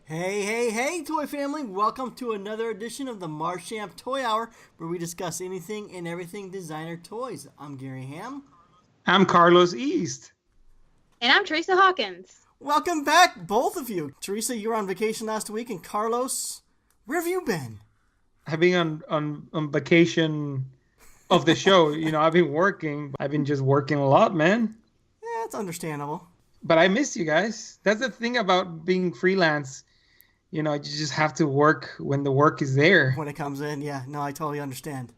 Hey, hey, hey, toy family! Welcome to another edition of the Marsham Toy Hour, where we discuss anything and everything designer toys. I'm Gary Ham. I'm Carlos East. And I'm Teresa Hawkins. Welcome back, both of you. Teresa, you were on vacation last week, and Carlos, where have you been? I've been on vacation of the show. I've been working. I've been just working a lot, man. Yeah, it's understandable. But I miss you guys. That's the thing about being freelance. You just have to work when the work is there. When it comes in, yeah, no, I totally understand.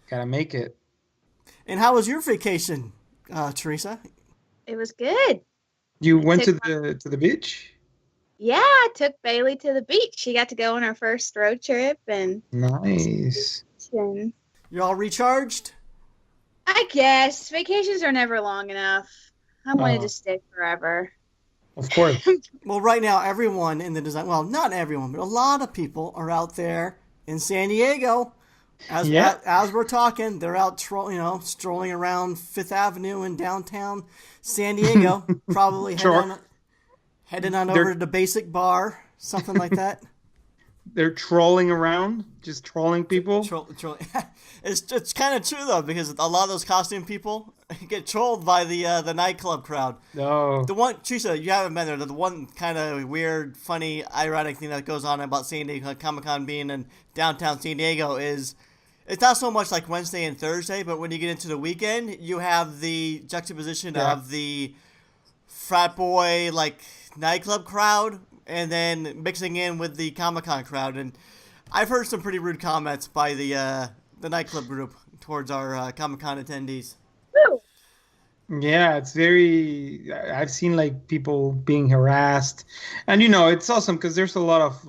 Gotta make it. And how was your vacation, Teresa? It was good. You went to the beach? Yeah, I took Bailey to the beach. She got to go on her first road trip and Nice. and You're all recharged? I guess vacations are never long enough. I wanted to stay forever. Of course. Well, right now, everyone in the design, well, not everyone, but a lot of people are out there in San Diego. As we're talking, they're out, strolling around Fifth Avenue in downtown San Diego, probably heading on over to the Basic Bar, something like that. They're trolling around, just trolling people. It's kind of true though, because a lot of those costume people get trolled by the nightclub crowd. No. The one, Teresa, you haven't been there. The one kind of weird, funny, ironic thing that goes on about San Diego Comic Con being in downtown San Diego is it's not so much like Wednesday and Thursday, but when you get into the weekend, you have the juxtaposition of the frat boy nightclub crowd, and then mixing in with the Comic Con crowd. And I've heard some pretty rude comments by the nightclub group towards our Comic Con attendees. Woo! Yeah, it's very. I've seen people being harassed, and it's awesome because there's a lot of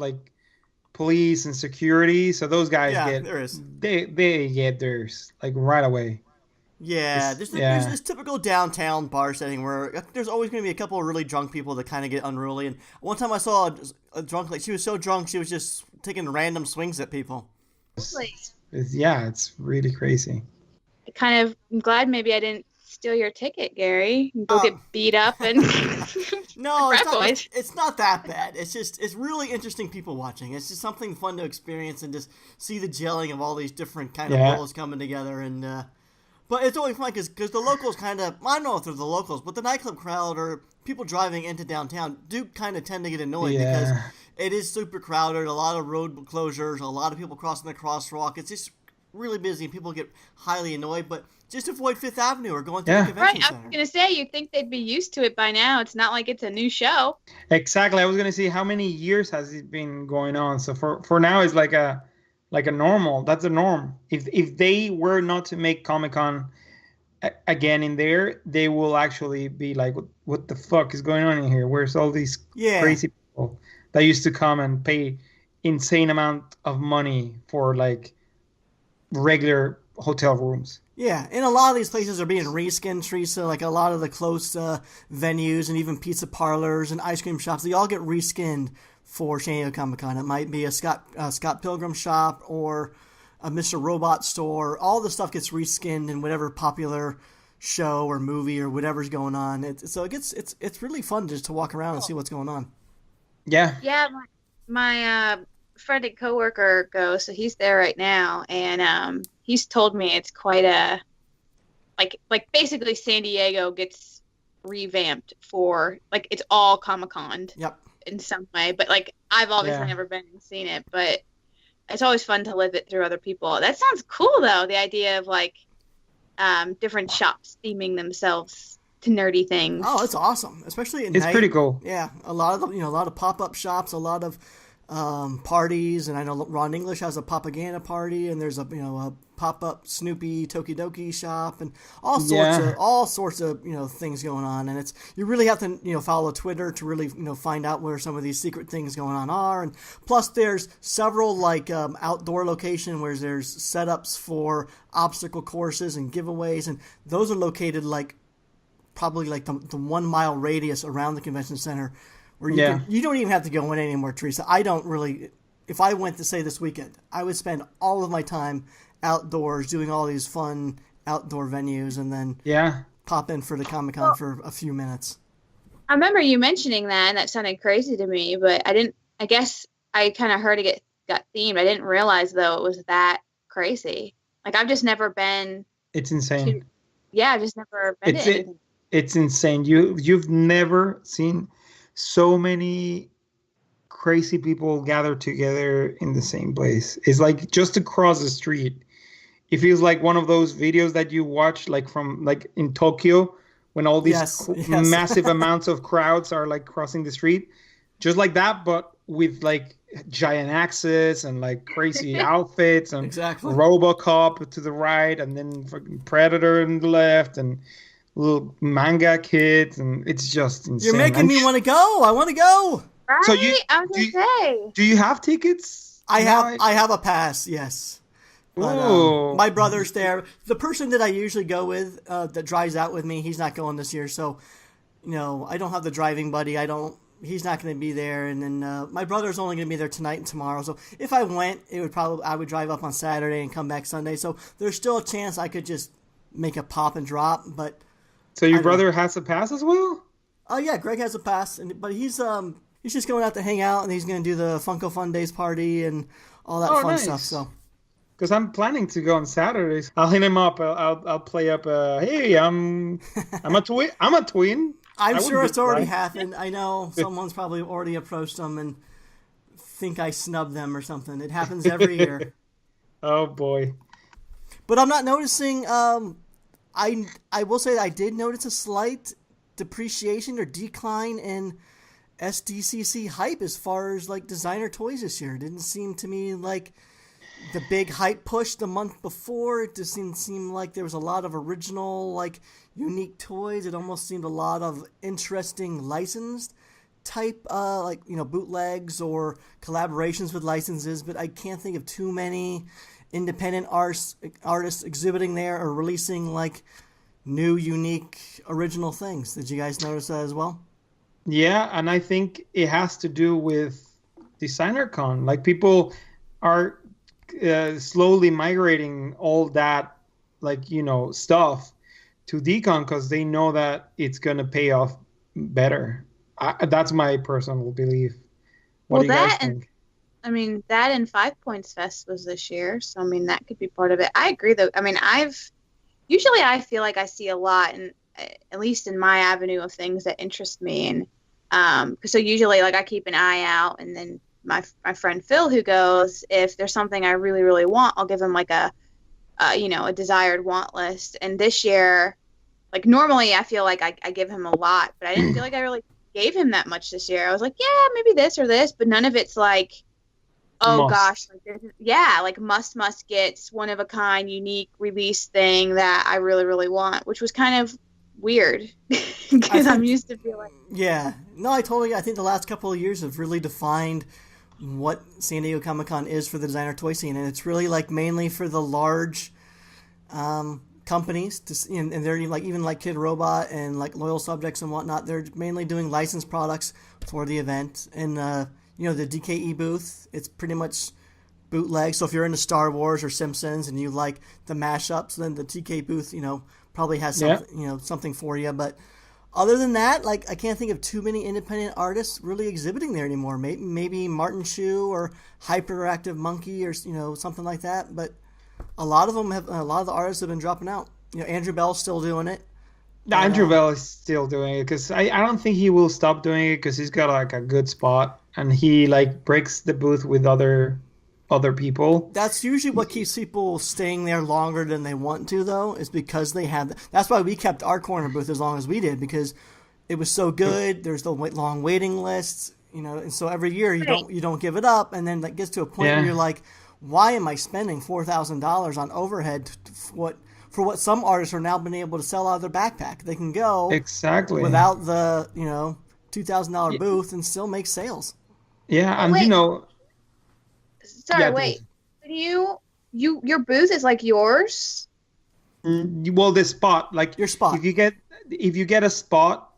police and security, so those guys there is. They get theirs right away. Yeah, there's this typical downtown bar setting where there's always going to be a couple of really drunk people that kind of get unruly. And one time I saw a drunk, she was so drunk she was just taking random swings at people. It's really crazy. I'm glad maybe I didn't steal your ticket, Gary. Go get beat up and no, it's not that bad. It's really interesting people watching. It's just something fun to experience and just see the gelling of all these different kind of roles coming together. And but it's always fun because the locals I don't know if they're the locals, but the nightclub crowd or people driving into downtown do kind of tend to get annoyed because it is super crowded, a lot of road closures, a lot of people crossing the crosswalk. It's just really busy and people get highly annoyed, but just avoid Fifth Avenue or going through the convention center. I was going to say, you'd think they'd be used to it by now. It's not like it's a new show. Exactly. I was going to say, how many years has it been going on? So for now, it's like a normal. That's a norm. If they were not to make Comic-Con again in there, they will actually be like, what the fuck is going on in here? Where's all these crazy people that used to come and pay insane amount of money for regular hotel rooms? Yeah, and a lot of these places are being reskinned, Teresa. Like a lot of the close venues and even pizza parlors and ice cream shops, they all get reskinned for San Diego Comic-Con. It might be a Scott Pilgrim shop or a Mr. Robot store. All the stuff gets reskinned in whatever popular show or movie or whatever's going on. It's really fun just to walk around and see what's going on. Yeah. Yeah, my friend and coworker goes, so he's there right now, and he's told me it's quite a basically San Diego gets revamped for it's all Comic-Con. Yep. In some way, but I've obviously never been and seen it, but it's always fun to live it through other people. That sounds cool though, the idea of different shops theming themselves to nerdy things. Oh, it's awesome, especially at night. It's pretty cool. Yeah, a lot of pop-up shops, a lot of parties, and I know Ron English has a propaganda party, and there's a pop-up Snoopy Tokidoki shop, and all sorts of things going on. And you really have to follow Twitter to really find out where some of these secret things going on are. And plus, there's several outdoor location where there's setups for obstacle courses and giveaways, and those are located probably the 1 mile radius around the convention center. Where you don't even have to go in anymore, Teresa. I don't really. If I went to say this weekend, I would spend all of my time outdoors doing all these fun outdoor venues, and then pop in for the Comic-Con for a few minutes. I remember you mentioning that, and that sounded crazy to me, but I I guess I kind of heard it got themed. I didn't realize though it was that crazy. Like I've just never been. It's insane. Yeah, I've just never been to anything. It's insane. You've never seen so many crazy people gather together in the same place. It's like just across the street. It feels like one of those videos that you watch like from like in Tokyo when all these massive amounts of crowds are like crossing the street. Just like that, but with like giant axes and like crazy outfits and RoboCop to the right and then Predator on the left and little manga kids, and it's just insane. You're making me want to go. I want to go. Right? So I was gonna say. Do you have tickets? I have a pass. Yes. But, my brother's there. The person that I usually go with that drives out with me, he's not going this year. So, I don't have the driving buddy. He's not going to be there. And then my brother's only going to be there tonight and tomorrow. So if I went, I would drive up on Saturday and come back Sunday. So there's still a chance I could just make a pop and drop. But so your brother has a pass as well? Oh yeah, Greg has a pass, but he's just going out to hang out, and he's going to do the Funko Fun Days party and all that fun stuff. So. Because I'm planning to go on Saturdays. I'll hit him up. I'll play up. Hey, I'm a twin. I'm a twin. I'm sure it's already happened. I know someone's probably already approached them and think I snubbed them or something. It happens every year. Oh boy! But I'm not noticing. I will say that I did notice a slight depreciation or decline in SDCC hype as far as like designer toys this year. It didn't seem to me like the big hype push the month before. It just didn't seem like there was a lot of original, like, unique toys. It almost seemed a lot of interesting licensed type, bootlegs or collaborations with licenses. But I can't think of too many independent artists exhibiting there or releasing, like, new, unique, original things. Did you guys notice that as well? Yeah, and I think it has to do with Designer Con. Like, people are slowly migrating all that stuff to Decon because they know that it's going to pay off better. That's my personal belief. What do you guys think? That and 5 Points Fest was this year, so that could be part of it. I agree though. I feel like I see a lot, and at least in my avenue of things that interest me, and so usually like I keep an eye out, and then my friend Phil, who goes, if there's something I really, really want, I'll give him like a desired want list. And this year, like normally I feel like I give him a lot, but I didn't feel like I really gave him that much this year. I was like, yeah, maybe this or this, but none of it's like, oh gosh, like this is, like must gets one of a kind, unique release thing that I really, really want, which was kind of weird because I'm used to feeling. Yeah, no, I think the last couple of years have really defined what San Diego Comic-Con is for the designer toy scene, and it's really like mainly for the large companies and they're like even like Kid Robot and like Loyal Subjects and whatnot. They're mainly doing licensed products for the event, and the DKE booth, it's pretty much bootleg. So if you're into Star Wars or Simpsons and you like the mashups, then the TK booth probably has something for you. But other than that, like, I can't think of too many independent artists really exhibiting there anymore. Maybe Martin Chu or Hyperactive Monkey or something like that. But a lot of the artists have been dropping out. Andrew Bell's still doing it. Andrew Bell is still doing it because I don't think he will stop doing it because he's got like a good spot and he like breaks the booth with other people. That's usually what keeps people staying there longer than they want to, though, is because they have. That's why we kept our corner booth as long as we did, because it was so good. There's the long waiting lists, and so every year you don't give it up, and then that gets to a point where you're like, why am I spending $4,000 on overhead for what some artists are now been able to sell out of their backpack? They can go exactly without the $2,000 booth and still make sales. Yeah, and Sorry, wait. Your booth is like yours? Well, the spot, like your spot. If you get a spot,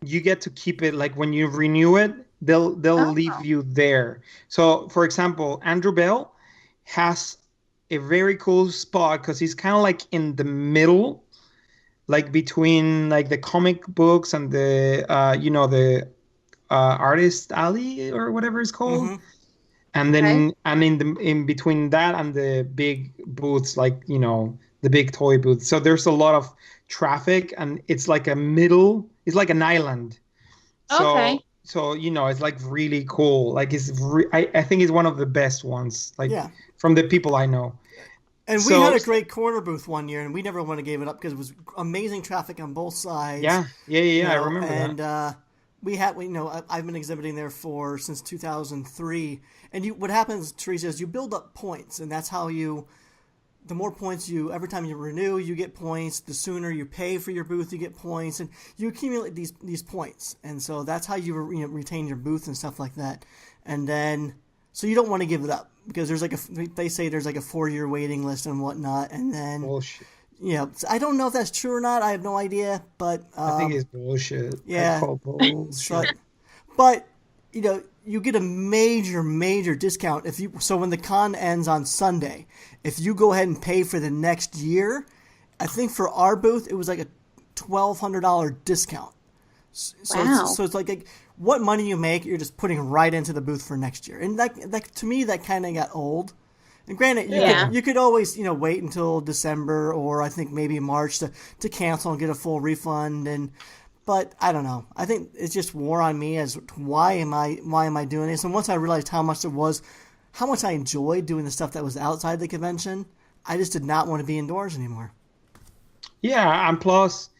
you get to keep it. Like when you renew it, they'll leave you there. So, for example, Andrew Bell has a very cool spot because he's kind of like in the middle, like between like the comic books and the Artist Alley or whatever it's called. Mm-hmm. And then and in between that and the big booths, like, you know, the big toy booths. So there's a lot of traffic, and it's like it's like an island. Okay. So you know, it's like really cool. Like I think it's one of the best ones, like Yeah. from the people I know. And we So had a great corner booth one year, and we never want to give it up because it was amazing traffic on both sides. yeah, You I know, remember and that. I've been exhibiting there since 2003. And what happens, Teresa, is you build up points, and that's how the more points every time you renew, you get points. The sooner you pay for your booth, you get points, and you accumulate these points. And so that's how you retain your booth and stuff like that. And then, so you don't want to give it up because they say there's like a 4-year waiting list and whatnot. And then, Bullshit. I don't know if that's true or not. I have no idea, but I think it's bullshit. yeah. I call bullshit. But you get a major discount so when the con ends on Sunday, if you go ahead and pay for the next year, I think for our booth it was like a $1,200 discount. So wow. So it's like what money you make, you're just putting right into the booth for next year, and that to me that kind of got old. And granted, you could always wait until December or I think maybe March to cancel and get a full refund. But I don't know. I think it's just wore on me as why am I doing this? And once I realized how much I enjoyed doing the stuff that was outside the convention, I just did not want to be indoors anymore. Yeah, and plus,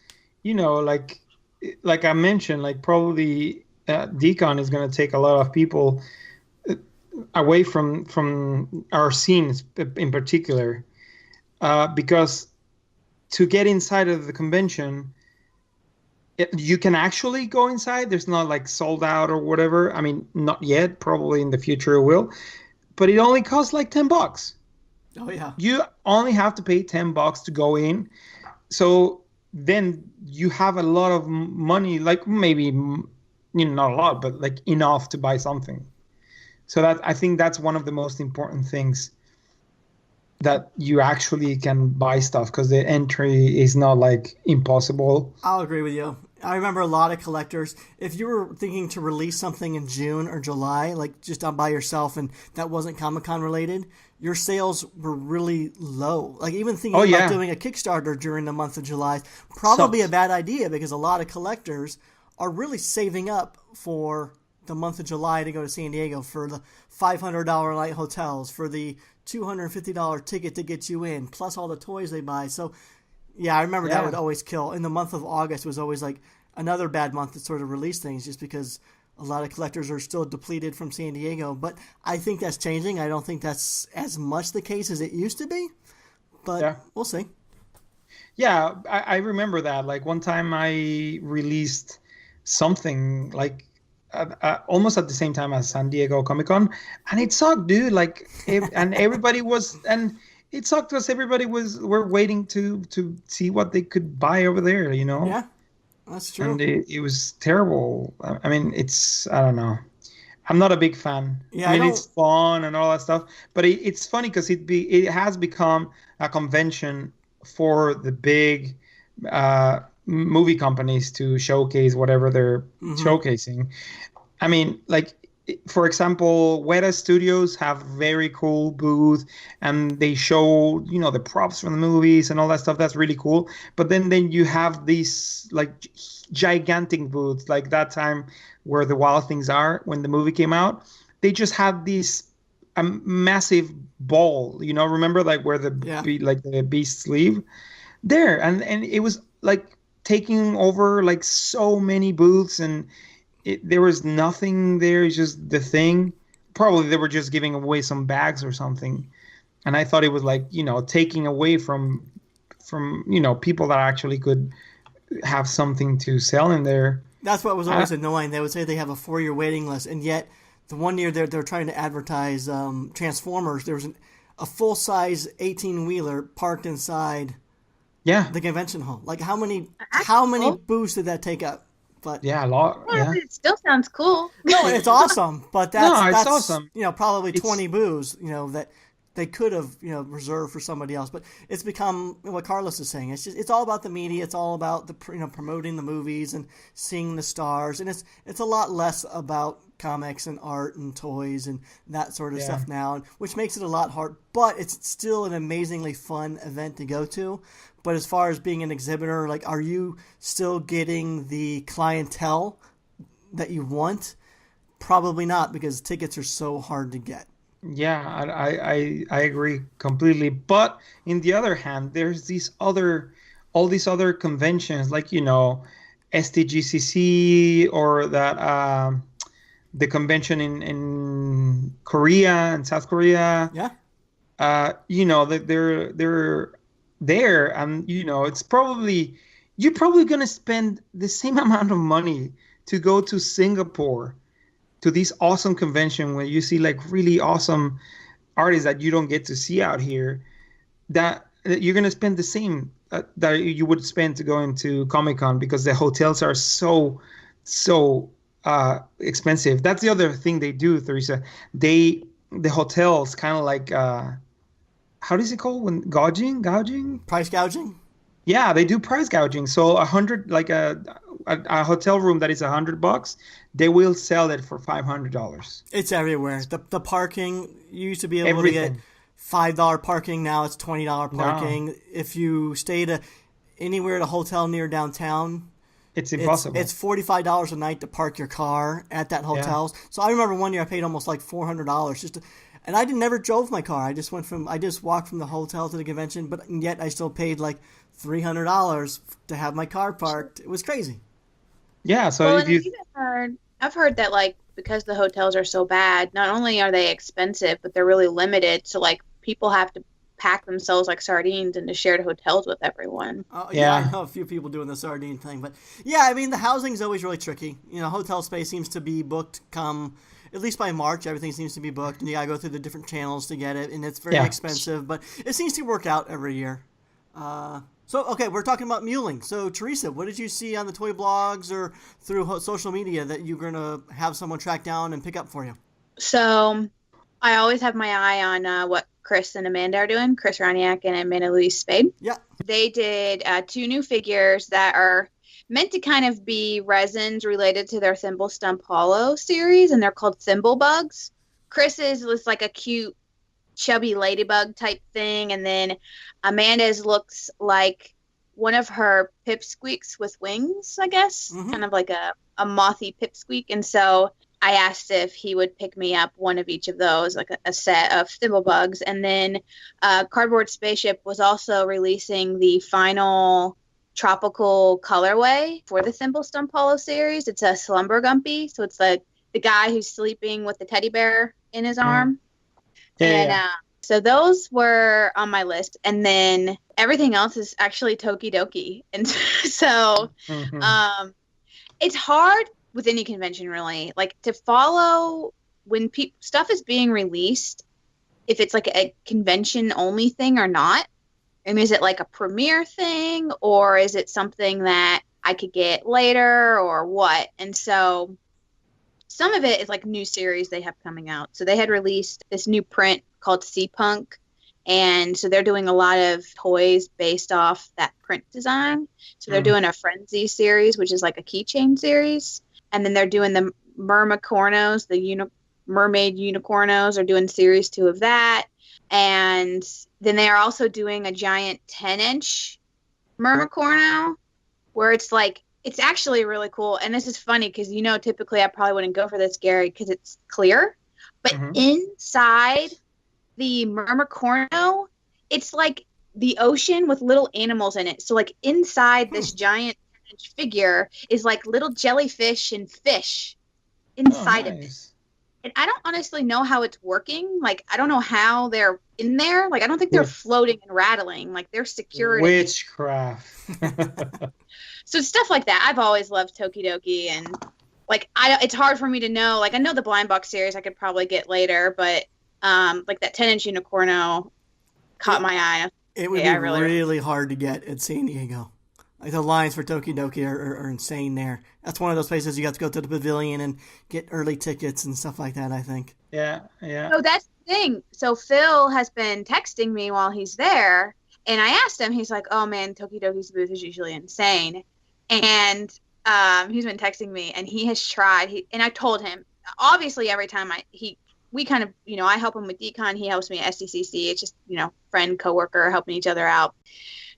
like I mentioned, like probably Decon is going to take a lot of people away from our scenes in particular, because to get inside of the convention, you can actually go inside. There's not like sold out or whatever. I mean, not yet. Probably in the future it will, but it only costs like $10. Oh yeah. You only have to pay $10 to go in. So then you have a lot of money, like maybe not a lot, but like enough to buy something. So I think that's one of the most important things, that you actually can buy stuff, because the entry is not like impossible. I'll agree with you. I remember a lot of collectors, if you were thinking to release something in June or July, like just by yourself, and that wasn't Comic-Con related, your sales were really low. Like even thinking about doing a Kickstarter during the month of July, probably a bad idea, because a lot of collectors are really saving up for the month of July to go to San Diego, for the $500 night hotels, for the $250 ticket to get you in, plus all the toys they buy. So, yeah, I remember that would always kill. And the month of August was always like another bad month to sort of release things, just because a lot of collectors are still depleted from San Diego. But I think that's changing. I don't think that's as much the case as it used to be, but we'll see. Yeah, I remember that. Like one time I released something like almost at the same time as San Diego Comic-Con, and it sucked, dude. Like, and everybody was, and it sucked because everybody were waiting to see what they could buy over there, Yeah, that's true. And it was terrible. I mean, I don't know. I'm not a big fan. Yeah, I mean, it's fun and all that stuff, but it's funny because it has become a convention for the big movie companies to showcase whatever they're showcasing. I mean, like, for example, Weta Studios have very cool booth, and they show, the props from the movies and all that stuff. That's really cool. But then you have these like gigantic booths, like that time where the Wild Things Are, when the movie came out, they just had this massive ball, remember, like where the beasts live there, and it was like taking over like so many booths, and there was nothing there. It's just the thing. Probably they were just giving away some bags or something, and I thought it was like taking away from people that actually could have something to sell in there. That's what was always annoying. They would say they have a 4-year waiting list, and yet the one year they're trying to advertise Transformers, there was a full size 18-wheeler parked inside the convention hall. Like how many booths did that take up? But a lot. Yeah, it still sounds cool. No, it's awesome. But that's awesome. Probably 20 booths. That they could have, reserved for somebody else. But it's become what Carlos is saying. It's all about the media. It's all about the promoting the movies and seeing the stars, and it's a lot less about comics and art and toys and that sort of stuff now, which makes it a lot hard. But it's still an amazingly fun event to go to. But as far as being an exhibitor, like, are you still getting the clientele that you want? Probably not, because tickets are so hard to get. Yeah, I agree completely. But in the other hand, there's all these other conventions, like, SDCC, or that the convention in Korea and South Korea. Yeah. That they're there, and it's probably, you're probably gonna spend the same amount of money to go to Singapore, to this awesome convention where you see like really awesome artists that you don't get to see out here, that you're going to spend the same that you would spend to go into Comic-Con, because the hotels are so expensive. That's the other thing they do, Theresa. The hotels kind of like, how does it called when gouging? Price gouging? Yeah, they do price gouging. So a hotel room that is $100, they will sell it for $500. It's everywhere. The parking, you used to be able to get $5 parking. Now it's $20 parking. No. If you stayed anywhere at a hotel near downtown, it's impossible. It's $45 a night to park your car at that hotel. Yeah. So I remember one year I paid almost like $400 and I never drove my car. I just walked from the hotel to the convention, but yet I still paid like $300 to have my car parked. It was crazy. Yeah, so I've heard that, like, because the hotels are so bad, not only are they expensive, but they're really limited. So, like, people have to pack themselves like sardines into shared hotels with everyone. Yeah, I know a few people doing the sardine thing, but yeah, I mean, the housing's always really tricky. Hotel space seems to be booked at least by March. Everything seems to be booked, and you gotta go through the different channels to get it, and it's very expensive, but it seems to work out every year. So, okay, we're talking about muling. So, Theresa, what did you see on the toy blogs or through social media that you're going to have someone track down and pick up for you? So, I always have my eye on what Chris and Amanda are doing, Chris Roniak and Amanda Louise Spade. Yeah. They did 2 new figures that are meant to kind of be resins related to their Thimble Stump Hollow series, and they're called Thimble Bugs. Chris's was like a cute, chubby ladybug type thing, and then Amanda's looks like one of her pipsqueaks with wings, I guess, kind of like a mothy pipsqueak. And so I asked if he would pick me up one of each of those, like a set of Thimblebugs. And then Cardboard Spaceship was also releasing the final tropical colorway for the Thimble Stump Hollow series. It's a Slumber Gumpy, so it's like the guy who's sleeping with the teddy bear in his arm. So those were on my list, and then everything else is actually Tokidoki. And so it's hard with any convention, really, like, to follow when stuff is being released, if it's like a convention only thing or not. And is it like a premiere thing, or is it something that I could get later, or what? And so some of it is like new series they have coming out. So they had released this new print called Sea Punk, and so they're doing a lot of toys based off that print design. So they're doing a Frenzy series, which is like a keychain series, and then they're doing the Mermacornos, the Mermaid Unicornos, are doing series 2 of that, and then they are also doing a giant 10-inch Mermacorno, where it's actually really cool. And this is funny because, typically I probably wouldn't go for this, Gary, because it's clear. But inside the Mermacorno, it's like the ocean with little animals in it. So, like, inside this giant 10-inch figure is like little jellyfish and fish inside of it. And I don't honestly know how it's working. Like, I don't know how they're in there. Like, I don't think they're floating and rattling. Like, they're secured. Witchcraft. So stuff like that. I've always loved Tokidoki, and like, it's hard for me to know. Like, I know the blind box series I could probably get later, but like that 10-inch Unicorno caught my eye. It would be really hard to get at San Diego. Like the lines for Tokidoki are insane there. That's one of those places you have to go to the pavilion and get early tickets and stuff like that, I think. Yeah. So that's the thing. So Phil has been texting me while he's there, and I asked him, he's like, oh man, Tokidoki's booth is usually insane. And he's been texting me, and he has tried. And I told him, obviously, every time we kind of, I help him with decon, he helps me at SDCC. It's just, friend, coworker, helping each other out.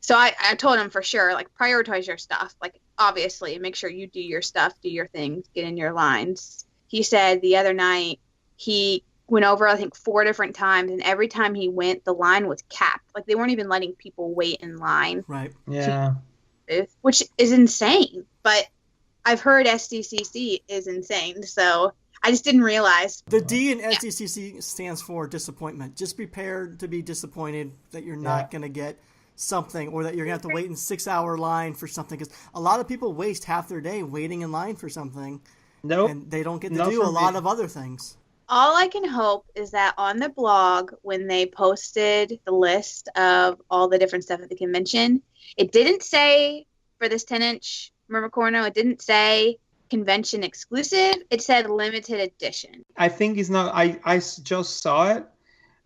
So I told him for sure, like, prioritize your stuff. Like, obviously, make sure you do your stuff, do your things, get in your lines. He said the other night he went over, I think, 4 different times, and every time he went, the line was capped. Like, they weren't even letting people wait in line. Right. Yeah. Which is insane. But I've heard SDCC is insane, so I just didn't realize. The D in SDCC stands for disappointment. Just prepare to be disappointed that you're not going to get something, or that you're going to have to wait in 6-hour line for something. Because a lot of people waste half their day waiting in line for something. Nope. And they don't get to do a lot of other things. All I can hope is that on the blog, when they posted the list of all the different stuff at the convention, it didn't say for this 10-inch Murmurcorno, it didn't say convention exclusive. It said limited edition. I think it's not. I just saw it,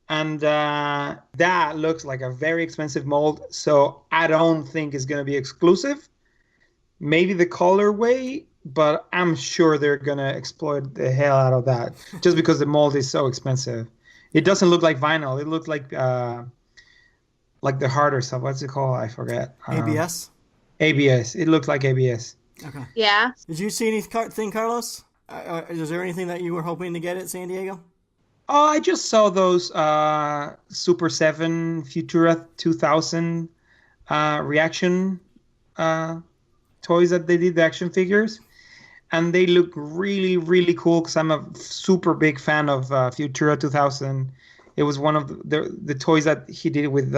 and that looks like a very expensive mold. So I don't think it's going to be exclusive. Maybe the colorway, but I'm sure they're going to exploit the hell out of that just because the mold is so expensive. It doesn't look like vinyl. It looks like the harder stuff. What's it called? I forget. ABS? ABS. It looks like ABS. Okay. Yeah. Did you see anything, Carlos? Is there anything that you were hoping to get at San Diego? Oh, I just saw those Super 7 Futura 2000 reaction toys that they did, the action figures. And they look really, really cool because I'm a super big fan of Futura 2000. It was one of the toys that he did with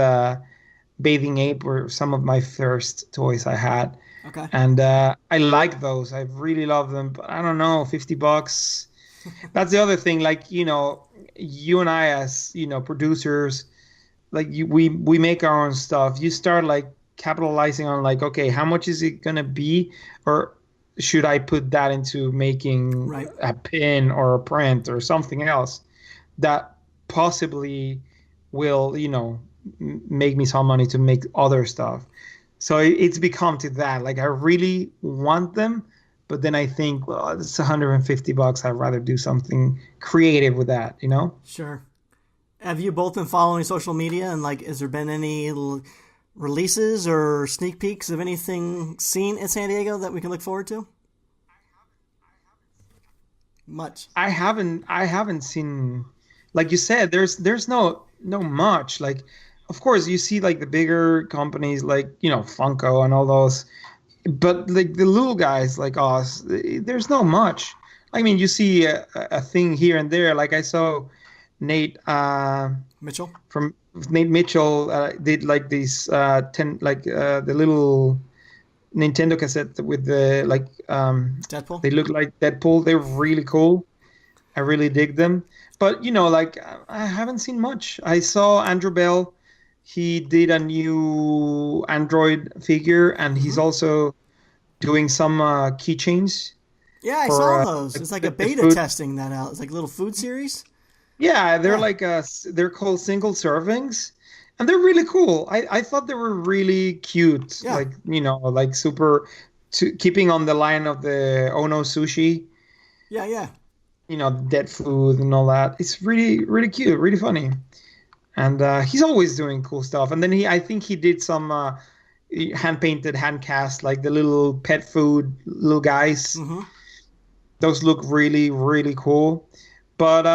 Bathing Ape were some of my first toys I had. Okay. And I like those. I really love them. But I don't know, $50. That's the other thing. Like, you and I as, producers, like we make our own stuff. You start like capitalizing on like, okay, how much is it going to be? Or should I put that into making a pin or a print or something else that possibly will, make me some money to make other stuff? So it's become to that. Like, I really want them, but then I think, well, it's $150. I'd rather do something creative with that, Sure. Have you both been following social media, and like, has there been any releases or sneak peeks of anything seen in San Diego that we can look forward to? Much. I haven't seen, like you said, there's no much. Like, of course you see like the bigger companies like, Funko and all those, but like the little guys like us, there's no much. I mean, you see a thing here and there. Like I saw Nate Mitchell did like these 10 like the little Nintendo cassette with the like Deadpool. They look like Deadpool. They're really cool. I really dig them. But like I haven't seen much. I saw Andrew Bell. He did a new Android figure, and he's also doing some keychains. Yeah, I saw those. It's like a beta testing that out. It's like a little food series. Yeah, they're like they're called single servings, and they're really cool. I thought they were really cute. Yeah. Like like super, keeping on the line of the Ono sushi. Yeah. Dead food and all that. It's really, really cute, really funny. And he's always doing cool stuff. And then I think he did some hand-painted, hand-cast, like the little pet food little guys. Mm-hmm. Those look really, really cool. But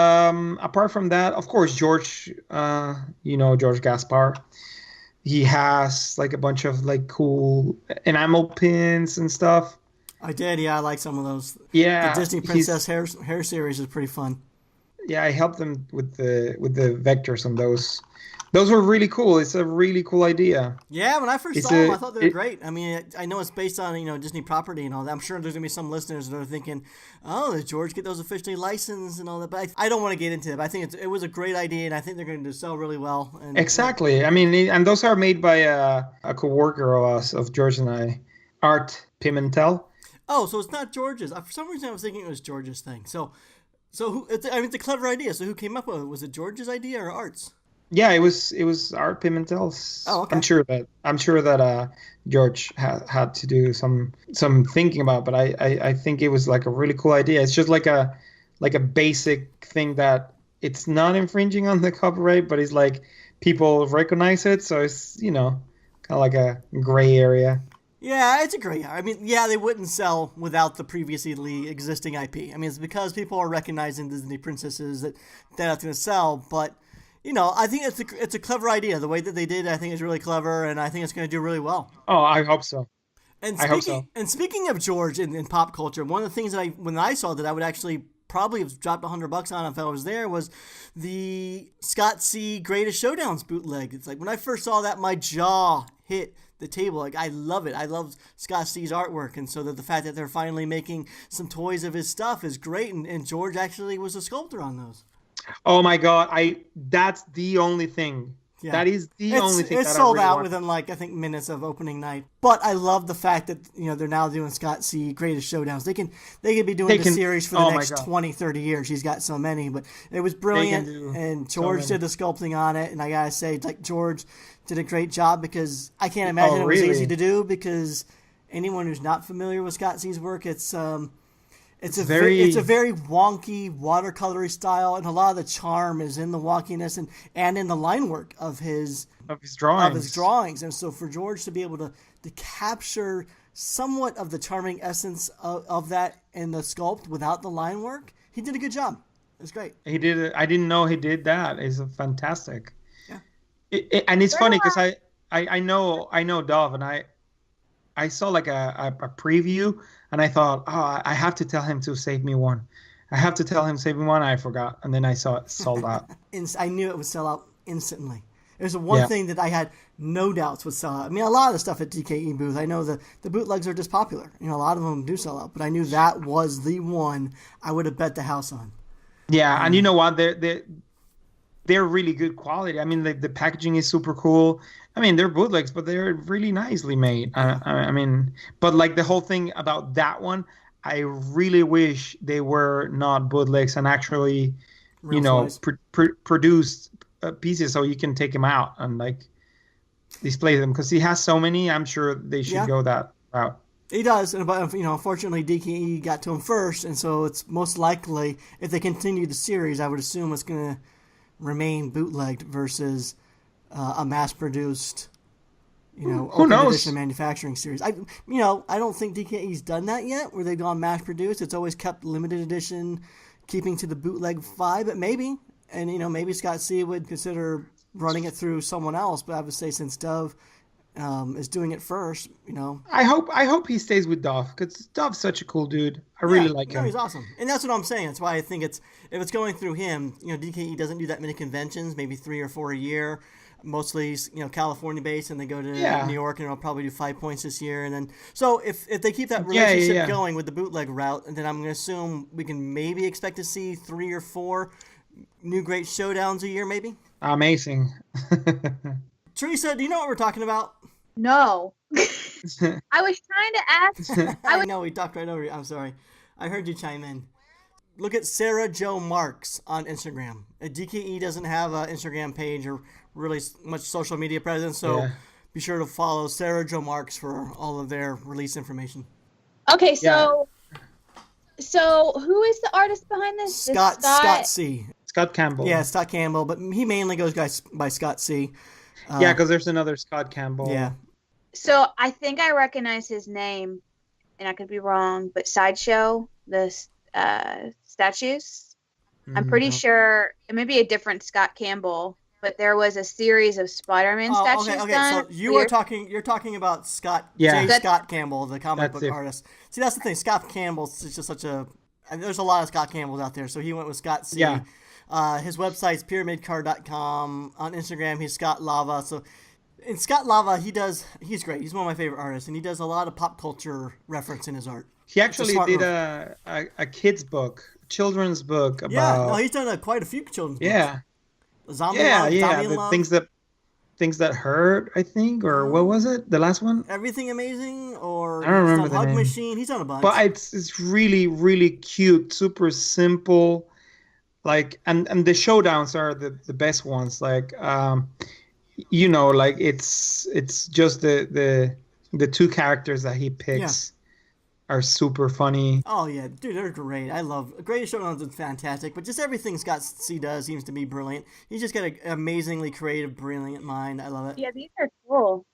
apart from that, of course, George, George Gaspar, he has like a bunch of like cool enamel pins and stuff. I did, yeah. I like some of those. Yeah, the Disney Princess hair series is pretty fun. Yeah, I helped them with the vectors on those. Those were really cool. It's a really cool idea. Yeah, when I first saw them, I thought they were great. I mean, I know it's based on Disney property and all that. I'm sure there's gonna be some listeners that are thinking, "Oh, did George get those officially licensed and all that?" But I don't want to get into it. But I think it was a great idea, and I think they're going to sell really well. And, exactly. I mean, and those are made by a coworker of us, of George and I. Art Pimentel. Oh, so it's not George's. For some reason, I was thinking it was George's thing. So who? It's a clever idea. So who came up with it? Was it George's idea or Art's? Yeah, it was Art Pimentel's. Oh, okay. I'm sure that George had to do some thinking about, but I think it was like a really cool idea. It's just like a basic thing that it's not infringing on the copyright, but it's like people recognize it, so it's kind of like a gray area. Yeah, it's a gray area. I mean, yeah, they wouldn't sell without the previously existing IP. I mean, it's because people are recognizing Disney princesses that's going to sell, but. I think it's a clever idea. The way that they did it, I think is really clever, and I think it's going to do really well. Oh, I hope so. I hope so. And speaking of George in pop culture, one of the things that when I saw that I would actually probably have dropped $100 on if I was there was the Scott C. Greatest Showdowns bootleg. It's like when I first saw that, my jaw hit the table. Like, I love it. I love Scott C's artwork, and so that the fact that they're finally making some toys of his stuff is great. And George actually was a sculptor on those. Oh my God! That's the only thing. Yeah. That is the only thing. It's sold out within I think minutes of opening night. But I love the fact that they're now doing Scott C. Greatest Showdowns. They can be doing the series for the next 20, 30 years. He's got so many, but it was brilliant. And George did the sculpting on it, and I gotta say, George did a great job because I can't imagine it was easy to do because anyone who's not familiar with Scott C's work, it's a very wonky watercolory style, and a lot of the charm is in the wonkiness and in the line work of his drawings. And so for George to be able to capture somewhat of the charming essence of that in the sculpt without the line work, he did a good job. It was great. He did it. I didn't know he did that. It's fantastic. Yeah. And it's funny because I know Dove, and I saw like a preview. And I thought, I have to tell him to save me one. I have to tell him save me one. I forgot. And then I saw it sold out. I knew it would sell out instantly. There's one thing that I had no doubts would sell out. I mean, a lot of the stuff at DKE booth, I know the bootlegs are just popular. A lot of them do sell out. But I knew that was the one I would have bet the house on. Yeah, and you know what? They're really good quality. I mean, the packaging is super cool. I mean, they're bootlegs, but they're really nicely made. I mean, but the whole thing about that one, I really wish they were not bootlegs and actually, produced pieces so you can take them out and display them. Because he has so many, I'm sure they should go that route. He does, but unfortunately, DKE got to him first, and so it's most likely if they continue the series, I would assume it's going to remain bootlegged versus a mass-produced, open edition manufacturing series. I don't think DKE's done that yet, where they've gone mass-produced. It's always kept limited edition, keeping to the bootleg vibe, but maybe. And, maybe Scott C. would consider running it through someone else, but I would say since Dove is doing it first, I hope he stays with Dove, because Dove's such a cool dude. I really like him. He's awesome. And that's what I'm saying. That's why I think if it's going through him, DKE doesn't do that many conventions, maybe 3 or 4 a year. Mostly, California based, and they go to New York, and they'll probably do 5 points this year. And then, so if they keep that relationship going with the bootleg route, then I'm going to assume we can maybe expect to see 3 or 4 new great showdowns a year, maybe. Amazing. Theresa, do you know what we're talking about? No. I was trying to ask. I know we talked right over you. I'm sorry. I heard you chime in. Look at Sarah Jo Marks on Instagram. DKE doesn't have an Instagram page or really much social media presence, so be sure to follow Sarah Jo Marks for all of their release information. Okay, so who is the artist behind this? Scott C. Scott Campbell. Yeah, Scott Campbell, but he mainly goes by Scott C. Because there's another Scott Campbell. Yeah. So I think I recognize his name, and I could be wrong, but Sideshow, the statues. I'm pretty sure it may be a different Scott Campbell, but there was a series of Spider-Man statues done. So you're talking about Scott Scott Campbell, the comic book artist. See, that's the thing. Scott Campbell's just such a. There's a lot of Scott Campbells out there, so he went with Scott C. Yeah. His website's pyramidcar.com. On Instagram, he's Scott Lava. So, in Scott Lava, he's great. He's one of my favorite artists, and he does a lot of pop culture reference in his art. He actually did a kid's book, children's book about. Yeah, no, he's done quite a few children's books. Yeah. Zombie Love, Zombie the Love. things that. Things That Hurt, I think, or what was it? The last one? Everything Amazing, or I don't he's remember done the Hug name. Machine. He's done a bunch. But it's really, really cute, super simple. Like, and the showdowns are the best ones. Like, like it's just the two characters that he Yeah. picks are super funny. Oh yeah, dude, they're great. I love Greatest Showdown is fantastic, but just everything Scott C does seems to be brilliant. He's just got an amazingly creative, brilliant mind. I love it. Yeah, these are cool.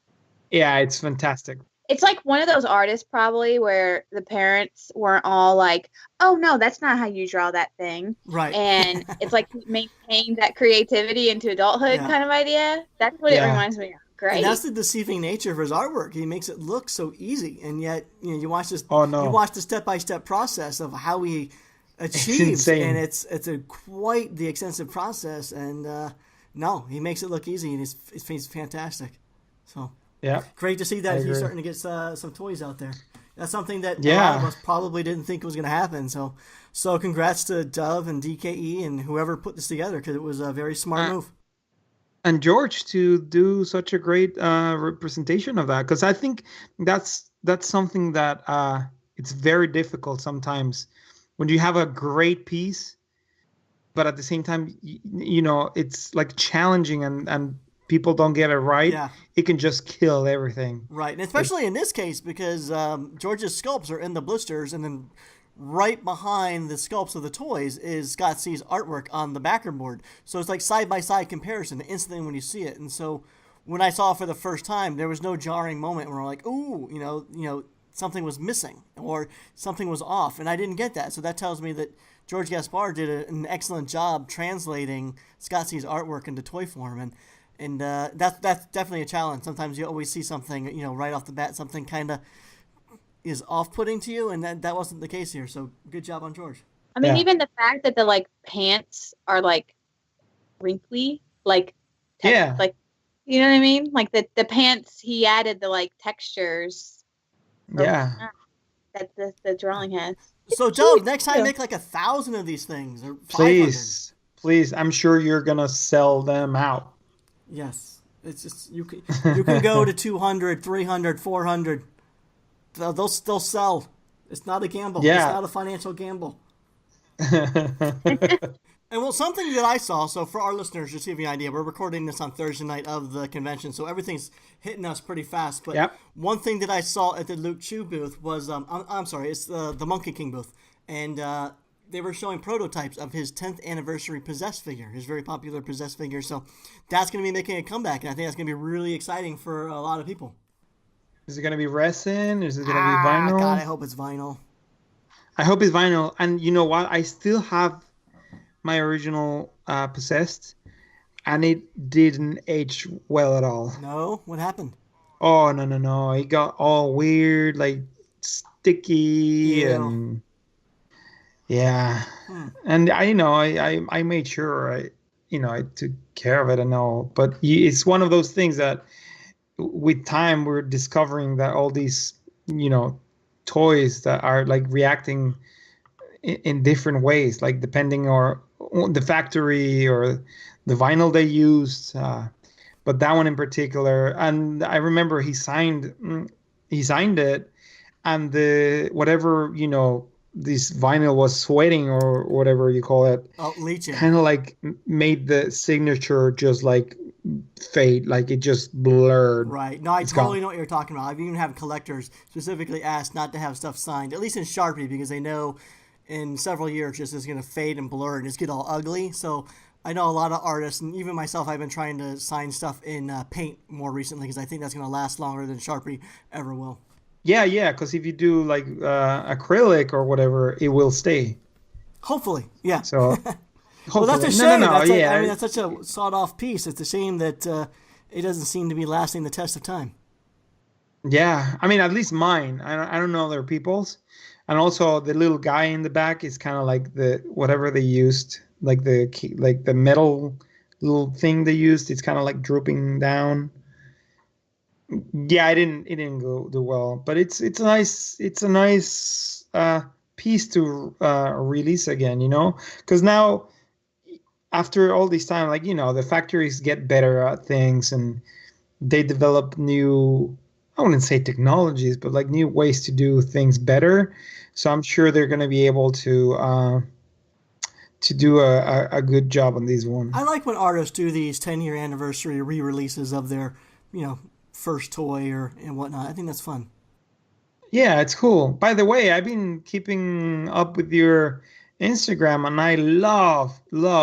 Yeah, it's fantastic. It's like one of those artists probably where the parents weren't all like, "Oh no, that's not how you draw that thing." Right. And it's like he maintained that creativity into adulthood Yeah. kind of idea. That's what it Yeah. reminds me of. Great. And that's the deceiving nature of his artwork. He makes it look so easy, and yet you watch this. Oh, no. You watch the step-by-step process of how he achieves, insane. and it's a quite the extensive process. And no, he makes it look easy, and he's fantastic. So Yeah. great to see that I he's agree. starting to get some toys out there. That's something that a Yeah. lot of us probably didn't think was going to happen. So congrats to Dove and DKE and whoever put this together, because it was a very smart move. And George to do such a great representation of that, because I think that's something that it's very difficult sometimes when you have a great piece, but at the same time, it's like challenging and people don't get it right. Yeah. It can just kill everything. Right, and especially in this case because George's sculpts are in the blisters, and then right behind the sculpts of the toys is Scott C's artwork on the backer board. So it's like side-by-side comparison instantly when you see it. And so when I saw it for the first time, there was no jarring moment where I'm like, ooh, something was missing or something was off, and I didn't get that. So that tells me that George Gaspar did an excellent job translating Scott C's artwork into toy form, and that's definitely a challenge. Sometimes you always see something, right off the bat, something kind of is off-putting to you, and that wasn't the case here. So good job on George. I mean, Yeah. even the fact that the like pants are like wrinkly, like Yeah. like you know what I mean? Like the pants, he added the like textures Yeah. that the drawing has. So Dove, next Yeah. time make like 1,000 of these things or 500. Please. I'm sure you're gonna sell them out. Yes, it's just you can go to 200, 300, 400. They'll still sell. It's not a gamble. Yeah. It's not a financial gamble. And well, something that I saw, so for our listeners, just to give you an idea, we're recording this on Thursday night of the convention, so everything's hitting us pretty fast. But Yep. one thing that I saw at the Luke Chu booth was, I'm sorry, it's the Monkey King booth. And they were showing prototypes of his 10th anniversary Possess figure, his very popular Possess figure. So that's going to be making a comeback, and I think that's going to be really exciting for a lot of people. Is it gonna be resin? Is it gonna be vinyl? God, I hope it's vinyl. I hope it's vinyl. And you know what? I still have my original Possessed, and it didn't age well at all. No? What happened? Oh, no. It got all weird, like sticky, Ew. and yeah. And I made sure I took care of it and all. But it's one of those things that with time we're discovering that all these, toys that are like reacting in different ways, like depending on the factory or the vinyl they used. But that one in particular, and I remember he signed it, and the whatever this vinyl was sweating or whatever you call it, Leaching. kind of like made the signature just like fade, like it just blurred. Right. No, I It's totally gone. know what you're talking about. I've even had collectors specifically asked not to have stuff signed, at least in Sharpie, because they know in several years just is going to fade and blur and just get all ugly. So I know a lot of artists, and even myself, I've been trying to sign stuff in paint more recently because I think that's going to last longer than Sharpie ever will. Yeah, because if you do like acrylic or whatever, it will stay. Hopefully, yeah. So Well, that's a hopefully. shame. No, That's like, yeah. I mean, that's such a sawed-off piece. It's a shame that it doesn't seem to be lasting the test of time. Yeah, I mean, at least mine. I don't know other people's. And also, the little guy in the back is kind of like the whatever they used, like the metal little thing they used. It's kind of like drooping down. Yeah, it didn't go do well, but it's a nice piece to release again, because now after all this time, like the factories get better at things, and they develop new, I wouldn't say technologies, but like new ways to do things better. So I'm sure they're going to be able to do a good job on these ones. I like when artists do these 10-year anniversary re-releases of their, first toy and whatnot. I think that's fun. Yeah, it's cool. By the way, I've been keeping up with your Instagram, and I love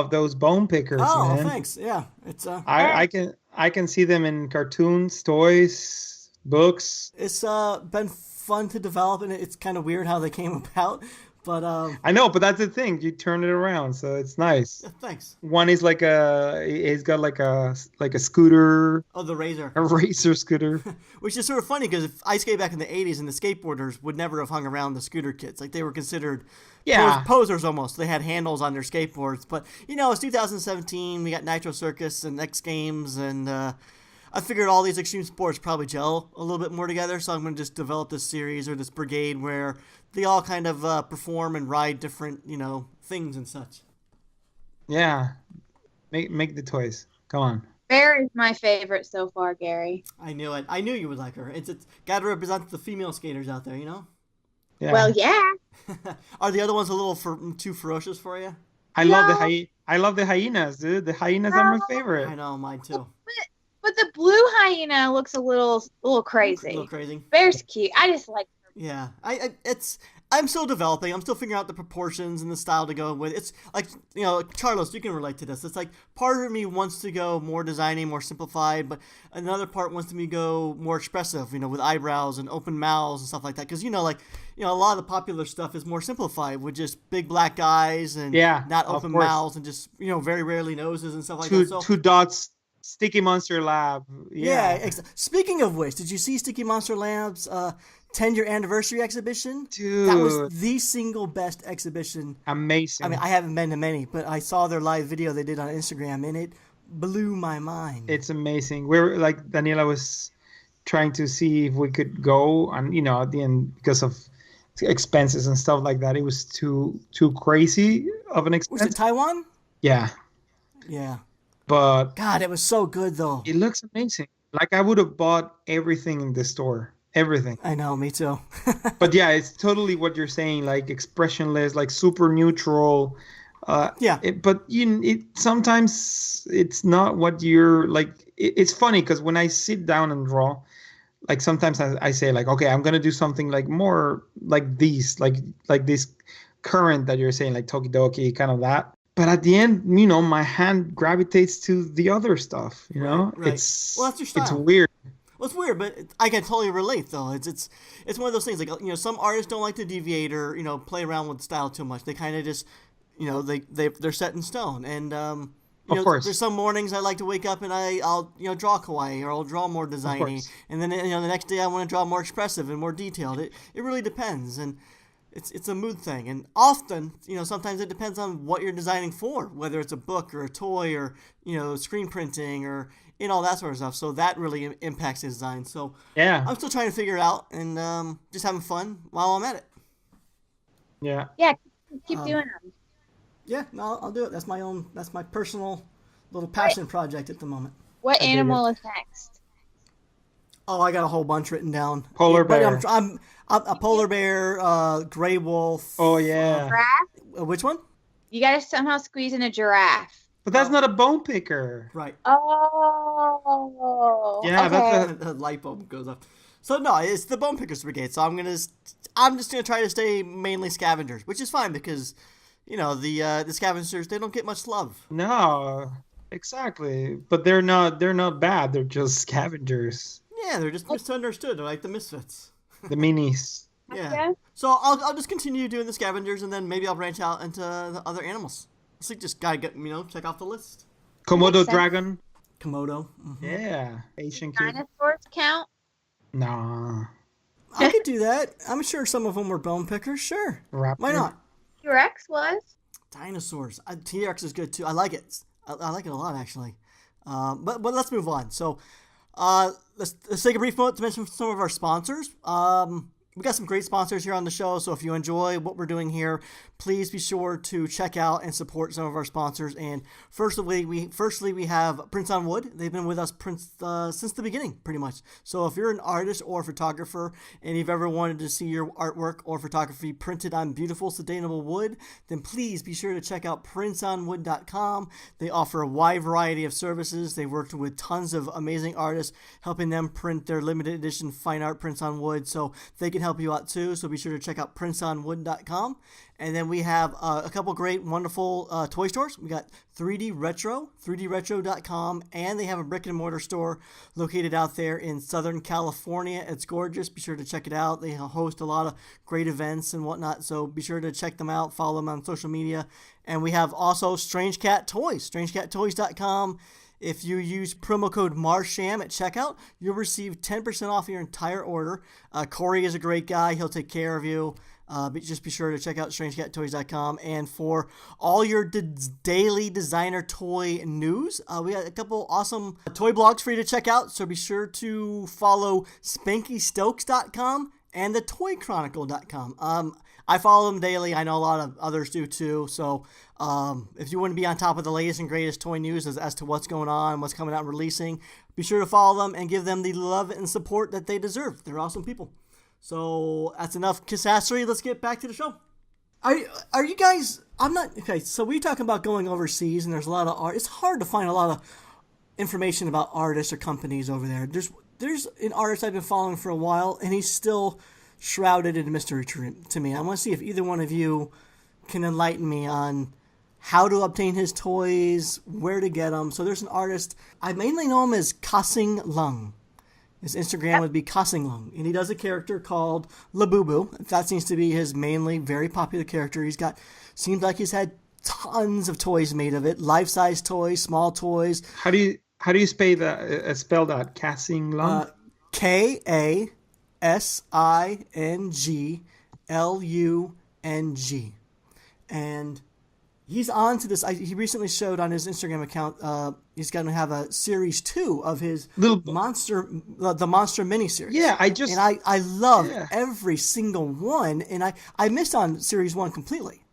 those bone pickers, Oh, man. thanks. Yeah, it's I can see them in cartoons, toys, books. it's been fun to develop, and it's kind of weird how they came about. But I know, but that's the thing. You turn it around, so it's nice. yeah, thanks. One is he's got like a scooter, Oh, the razor, a racer scooter. which is sort of funny because if I skate back in the '80s, and the skateboarders would never have hung around the scooter kids. Like they were considered Yeah. posers almost. They had handles on their skateboards. But it's 2017. We got Nitro Circus and X Games, and I figured all these extreme sports probably gel a little bit more together. So I'm going to just develop this series or this brigade where they all kind of perform and ride different, things and such. Yeah. Make the toys. Come on. Bear is my favorite so far, Gary. I knew it. I knew you would like her. It's got to represent the female skaters out there, Yeah. Well, yeah. Are the other ones a little too ferocious for you? I love the hyenas, dude. The hyenas are my favorite. I know, mine too. But the blue hyena looks a little crazy. A little crazy. Bear's cute. I just like her. Yeah, I'm still developing. I'm still figuring out the proportions and the style to go with. It's like, Carlos, you can relate to this. It's like part of me wants to go more designy, more simplified, but another part wants me to go more expressive, with eyebrows and open mouths and stuff like that. Because, a lot of the popular stuff is more simplified with just big black eyes and not open mouths and just, very rarely noses and stuff like that. So, two dots. Sticky Monster Lab. Yeah. Speaking of which, did you see Sticky Monster Lab's 10-year anniversary exhibition? Dude. That was the single best exhibition. Amazing. I mean, I haven't been to many, but I saw their live video they did on Instagram, and it blew my mind. It's amazing. We're like, Daniela was trying to see if we could go, and at the end, because of expenses and stuff like that, it was too crazy of an expense. Was it Taiwan? Yeah. Yeah. But God, it was so good though. It looks amazing. Like I would have bought everything in the store. Everything. I know, me too. But yeah, it's totally what you're saying, like expressionless, like super neutral. But sometimes it's not what you're like. It's funny because when I sit down and draw, like sometimes I say like, okay, I'm gonna do something like more like these, like this current that you're saying, like Tokidoki, kind of that. But at the end, my hand gravitates to the other stuff. Right. It's well, that's your style. It's weird. Well, it's weird, but I can totally relate though. It's one of those things like some artists don't like to deviate or play around with style too much. They kind of just they're set in stone. And of course, there's some mornings I like to wake up and I'll draw kawaii or I'll draw more designy, and then the next day I want to draw more expressive and more detailed. It really depends, and it's a mood thing. And often sometimes it depends on what you're designing for, whether it's a book or a toy or screen printing or all that sort of stuff. So that really impacts the design. So yeah, I'm still trying to figure it out and just having fun while I'm at it. Yeah. Yeah, keep doing them. Yeah, no, I'll do it. That's my personal little passion project at the moment. What animal is next? Oh, I got a whole bunch written down. Polar bear. I'm a polar bear, gray wolf. Oh yeah. Giraffe? Which one? You gotta somehow squeeze in a giraffe. But that's not a bone picker. Right. Oh. Yeah, okay. that's The light bulb goes up. So no, it's the Bone Pickers Brigade. So I'm just gonna try to stay mainly scavengers, which is fine because, the scavengers, they don't get much love. No, exactly. But they're not bad. They're just scavengers. Yeah, they're just misunderstood. They're like the misfits. The minis. Yeah. Okay. So I'll just continue doing the scavengers, and then maybe I'll branch out into the other animals. So just gotta get check off the list. Komodo dragon. Komodo. Mm-hmm. Yeah. Asian kid. Dinosaurs count? Nah. I could do that. I'm sure some of them were bone pickers. Sure. Raptor. Why not? T-Rex was? Dinosaurs. T-Rex is good too. I like it. I like it a lot actually. But let's move on. So let's take a brief moment to mention some of our sponsors. We got some great sponsors here on the show, so if you enjoy what we're doing here, please be sure to check out and support some of our sponsors. And firstly, we have Prints on Wood. They've been with us since the beginning, pretty much. So if you're an artist or a photographer and you've ever wanted to see your artwork or photography printed on beautiful, sustainable wood, then please be sure to check out printsonwood.com. They offer a wide variety of services. They've worked with tons of amazing artists, helping them print their limited edition fine art prints on wood. So they can help you out too. So be sure to check out printsonwood.com. And then we have a couple great, wonderful toy stores. We got 3D Retro, 3dretro.com, and they have a brick and mortar store located out there in Southern California. It's gorgeous. Be sure to check it out. They host a lot of great events and whatnot, so be sure to check them out. Follow them on social media. And we have also Strange Cat Toys, strangecattoys.com. If you use promo code Marsham at checkout, you'll receive 10% off your entire order. Corey is a great guy. He'll take care of you. But just be sure to check out strangecattoys.com. And for all your daily designer toy news, we got a couple awesome toy blogs for you to check out. So be sure to follow SpankyStokes.com and thetoychronicle.com. I follow them daily. I know a lot of others do too. So if you want to be on top of the latest and greatest toy news as to what's going on, what's coming out and releasing, be sure to follow them and give them the love and support that they deserve. They're awesome people. So that's enough kisassery. Let's get back to the show. Are you guys? I'm not okay. So we're talking about going overseas, and there's a lot of art. It's hard to find a lot of information about artists or companies over there. There's an artist I've been following for a while, and he's still shrouded in mystery to me. I want to see if either one of you can enlighten me on how to obtain his toys, where to get them. So there's an artist. I mainly know him as Kasing Lung. His Instagram would be Kasing Lung, and he does a character called Labubu. That seems to be his mainly very popular character. Seems like he's had tons of toys made of it, life-size toys, small toys. How do you spell that? Kasing Lung? KASINGLUNG, and he's on to this. He recently showed on his Instagram account. He's going to have a series 2 of his the monster miniseries. Yeah, I love every single one, and I missed on series 1 completely.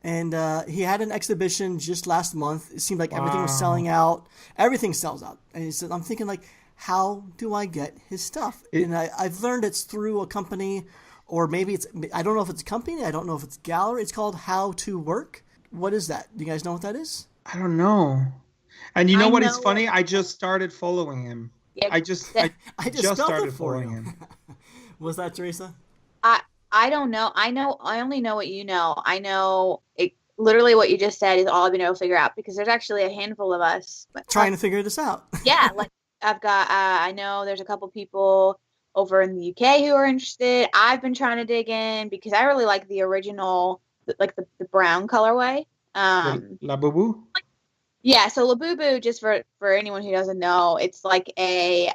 And he had an exhibition just last month. It seemed like everything was selling out. Everything sells out, and he said, "I'm thinking like, how do I get his stuff?" And I've learned it's through a company, or maybe I don't know if it's a company. I don't know if it's a gallery. It's called How to Work. What is that? Do you guys know what that is? I don't know. And you know what is funny? I just started following him. Yeah, I just started following him. Was that Theresa? I don't know. I only know what you know. I know literally what you just said is all I've been able to figure out, because there's actually a handful of us trying to figure this out. Yeah, like I've got. I know there's a couple people over in the UK who are interested. I've been trying to dig in because I really like the original, like the brown colorway. Labubu? Yeah, so Labubu, just for anyone who doesn't know, it's like a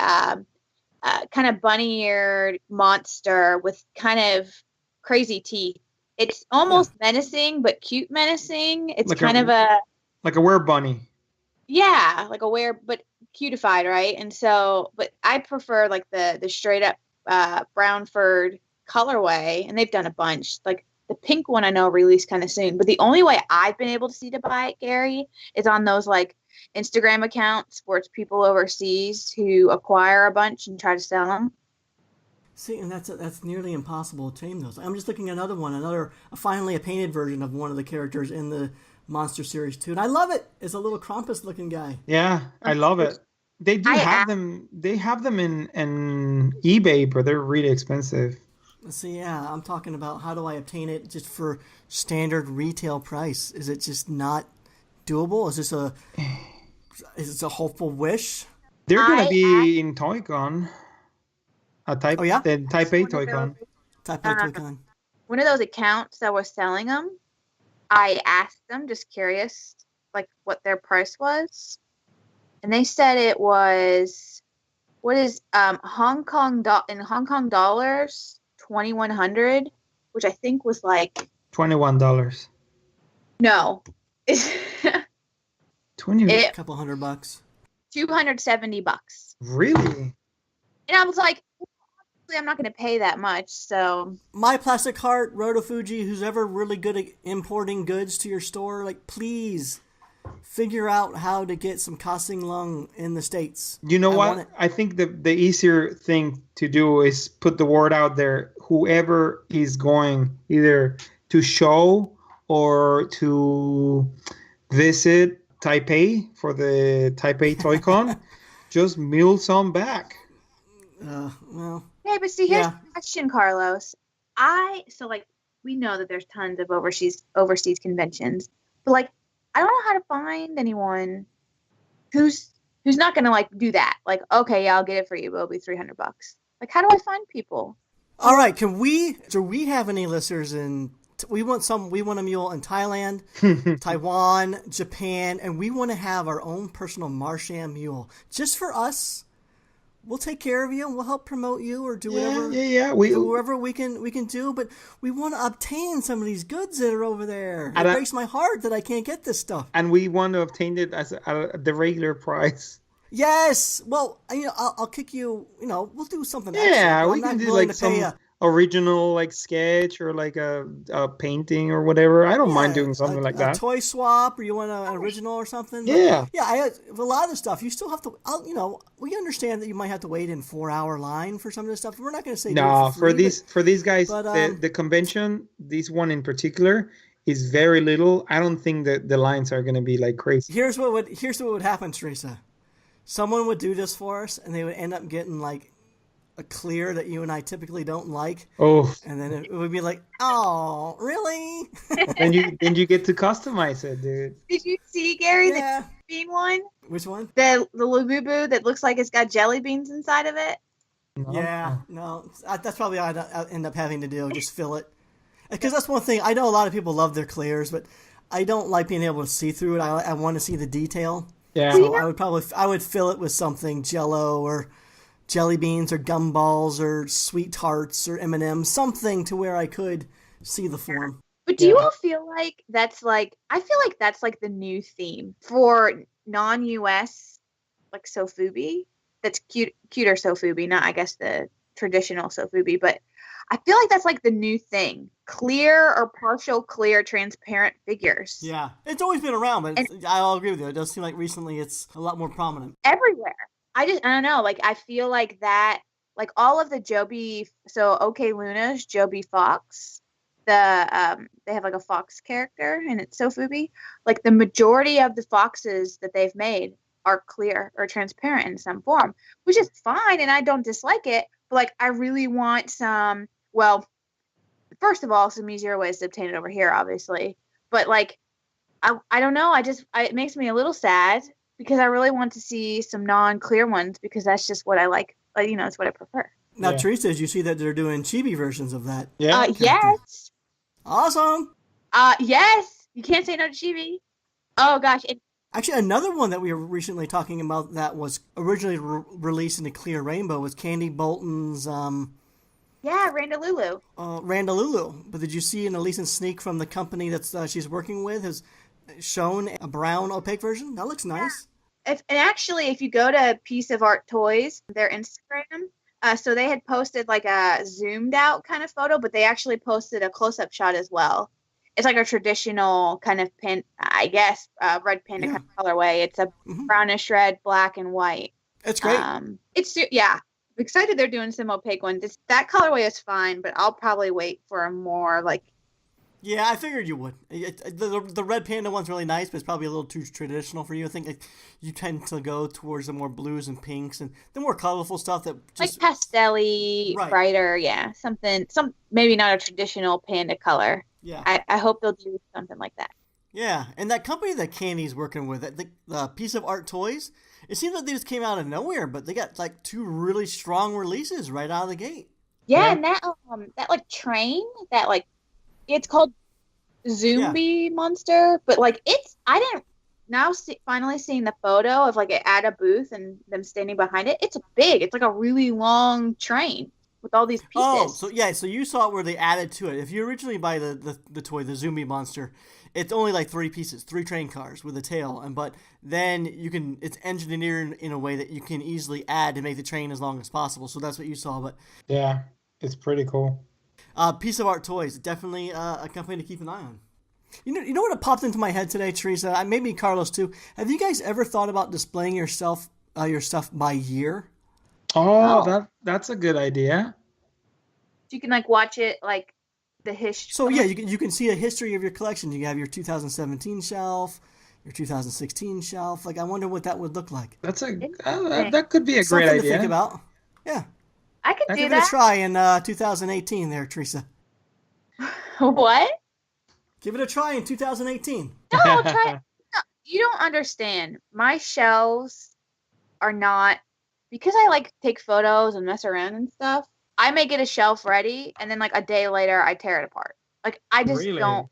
kind of bunny-eared monster with kind of crazy teeth. It's almost menacing, but cute menacing. It's like kind of like a were-bunny. Yeah, like a but cutified, right? And so, but I prefer like the straight-up brown furred colorway, and they've done a bunch. Like the pink one I know released kind of soon, but the only way I've been able to see to buy it, Gary, is on those like Instagram accounts where it's people overseas who acquire a bunch and try to sell them. See, and that's nearly impossible to tame those. I'm just looking at finally a painted version of one of the characters in the Monster Series 2, and I love it. It's a little Krampus looking guy. Yeah, I love it. They do have them. They have them in eBay, but they're really expensive. See, yeah, I'm talking about how do I obtain it just for standard retail price? Is it just not doable? Is this a hopeful wish? They're going to be in Toy-Con. The Taipei Toy-Con. Taipei Toy-Con. One of those accounts that was selling them, I asked them, just curious, like what their price was. And they said it was, what is Hong Kong dollars, 2,100, which I think was like $21. No, a couple $100. $270. Really? And I was like, I'm not going to pay that much, so. My Plastic Heart, Roto Fuji, who's ever really good at importing goods to your store, like, please figure out how to get some Kasing Lung in the States. You know what? I think the easier thing to do is put the word out there. Whoever is going either to show or to visit Taipei for the Taipei ToyCon, just mule some back. Well. Hey, but see, here's the question, Carlos. We know that there's tons of overseas conventions, but like, I don't know how to find anyone who's not gonna like do that. Like, okay, yeah, I'll get it for you, but it'll be $300. Like, how do I find people? All right, do we have any listeners in? We want a mule in Thailand, Taiwan, Japan, and we want to have our own personal Marsham mule just for us. We'll take care of you and we'll help promote you or do whatever. Whoever we can do, but we want to obtain some of these goods that are over there. It breaks my heart that I can't get this stuff. And we want to obtain it at the regular price. Yes. Well, I'll kick you. We'll do something. Yeah, extra, we can do like some original like sketch or like a painting or whatever. I don't mind doing something like that. A toy swap, or you want an original or something. Yeah. But a lot of the stuff you still have to. We understand that you might have to wait in 4-hour line for some of this stuff. We're not going to say no for these guys. But, the convention, this one in particular, is very little. I don't think that the lines are going to be like crazy. Here's what would happen, Theresa. Someone would do this for us, and they would end up getting like a clear that you and I typically don't like. Oh. And then it would be like, oh, really? then you get to customize it, dude. Did you see, Gary, the bean one? Which one? The Labubu that looks like it's got jelly beans inside of it? No. Yeah, no. That's probably what I'd end up having to do, just fill it. Because that's one thing. I know a lot of people love their clears, but I don't like being able to see through it. I want to see the detail. Yeah. So I would fill it with something, Jell-O or jelly beans or gumballs or sweet tarts or M&Ms, something to where I could see the form. But do you all feel like that's like, I feel like that's like the new theme for non-US like sofubi? That's cuter sofubi, not I guess the traditional sofubi, but I feel like that's like the new thing. Clear or partial clear transparent figures. Yeah. It's always been around, but I'll agree with you. It does seem like recently it's a lot more prominent. Everywhere. I don't know. Like, I feel like that, like all of the Joby, so OK Luna's Joby Fox, they have like a fox character and it's sofubi. Like the majority of the foxes that they've made are clear or transparent in some form, which is fine. And I don't dislike it, but like, I really want some, well, first of all, some easier ways to obtain it over here, obviously. But like, I don't know. It makes me a little sad. Because I really want to see some non-clear ones because that's just what I like. It's what I prefer. Now, Theresa, did you see that they're doing chibi versions of that? Yeah. Yes. Awesome. Yes. You can't say no to chibi. Oh, gosh. Actually, another one that we were recently talking about that was originally released in the clear rainbow was Candy Bolton's... Randalulu. Randalulu. But did you see an Elise sneak from the company that she's working with has shown a brown opaque version? That looks nice. And actually, if you go to Piece of Art Toys, their Instagram, so they had posted like a zoomed out kind of photo, but they actually posted a close-up shot as well. It's like a traditional kind of red panda kind of colorway. It's a brownish red, black, and white. It's great. Excited they're doing some opaque ones. That colorway is fine, but I'll probably wait for a more like... Yeah, I figured you would. The red panda one's really nice, but it's probably a little too traditional for you. I think you tend to go towards the more blues and pinks and the more colorful stuff that just... Like pastel-y, brighter, some maybe not a traditional panda color. Yeah. I hope they'll do something like that. Yeah, and that company that Candy's working with, the Piece of Art Toys, it seems like they just came out of nowhere, but they got like 2 really strong releases right out of the gate. Yeah. And that like train, that like, it's called Zombie Monster, but like finally seeing the photo of like it at a booth and them standing behind it. It's big. It's like a really long train. with all these pieces. Oh, so you saw it where they added to it. If you originally buy the toy, the Zombie Monster, it's only like 3 pieces, 3 train cars with a tail, but then it's engineered in a way that you can easily add to make the train as long as possible. So that's what you saw, but Yeah, it's pretty cool. Piece of Art Toys, definitely a company to keep an eye on. You know what popped into my head today, Teresa? Maybe Carlos too. Have you guys ever thought about displaying your stuff by year? Oh, that's a good idea. You can like watch it like the history. So yeah, you can see a history of your collection. You have your 2017 shelf, your 2016 shelf. Like I wonder what that would look like. That's that could be a great Something idea. to think about. Yeah, I could do give that. it a try in 2018, there, Teresa. What? Give it a try in 2018. No, I'll try. No, you don't understand. My shelves are not, because I like to take photos and mess around and stuff. I may get a shelf ready, and then like a day later, I tear it apart. Like I just don't.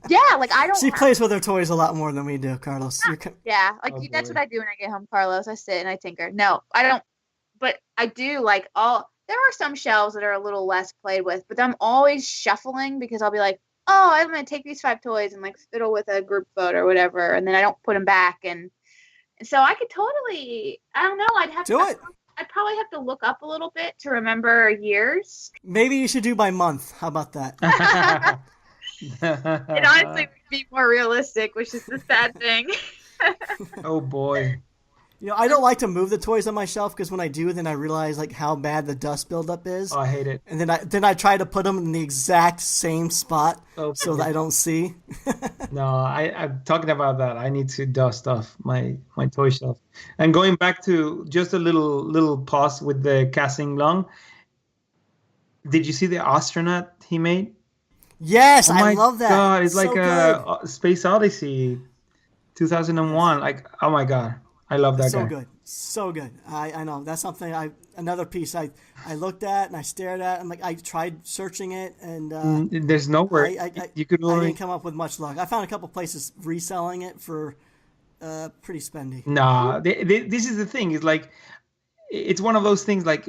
Yeah, like I don't. She plays with her toys a lot more than we do, Carlos. Yeah, like that's what I do when I get home, Carlos. I sit and I tinker. No, I don't. But I do like all. There are some shelves that are a little less played with, but I'm always shuffling because I'll be like, oh, I'm gonna take these 5 toys and like fiddle with a group photo or whatever, and then I don't put them back, and so I could totally. I don't know. I'd have do it. I'd probably have to look up a little bit to remember years. Maybe you should do by month. How about that? It honestly would be more realistic, which is the sad thing. Oh boy. You know, I don't like to move the toys on my shelf because when I do, then I realize like how bad the dust buildup is. Oh, I hate it. And then I try to put them in the exact same spot so that I don't see. No, I'm talking about that. I need to dust off my toy shelf. And going back to just a little pause with the casting lung. Did you see the astronaut he made? Yes, oh I love that. God, it's so like a Space Odyssey 2001. Like, oh my God. I love that guy. So good. I know that's something. Another piece I looked at and I stared at. And like I tried searching it and there's nowhere you could only. I didn't come up with much luck. I found a couple places reselling it for pretty spendy. Nah, this is the thing. It's like it's one of those things. Like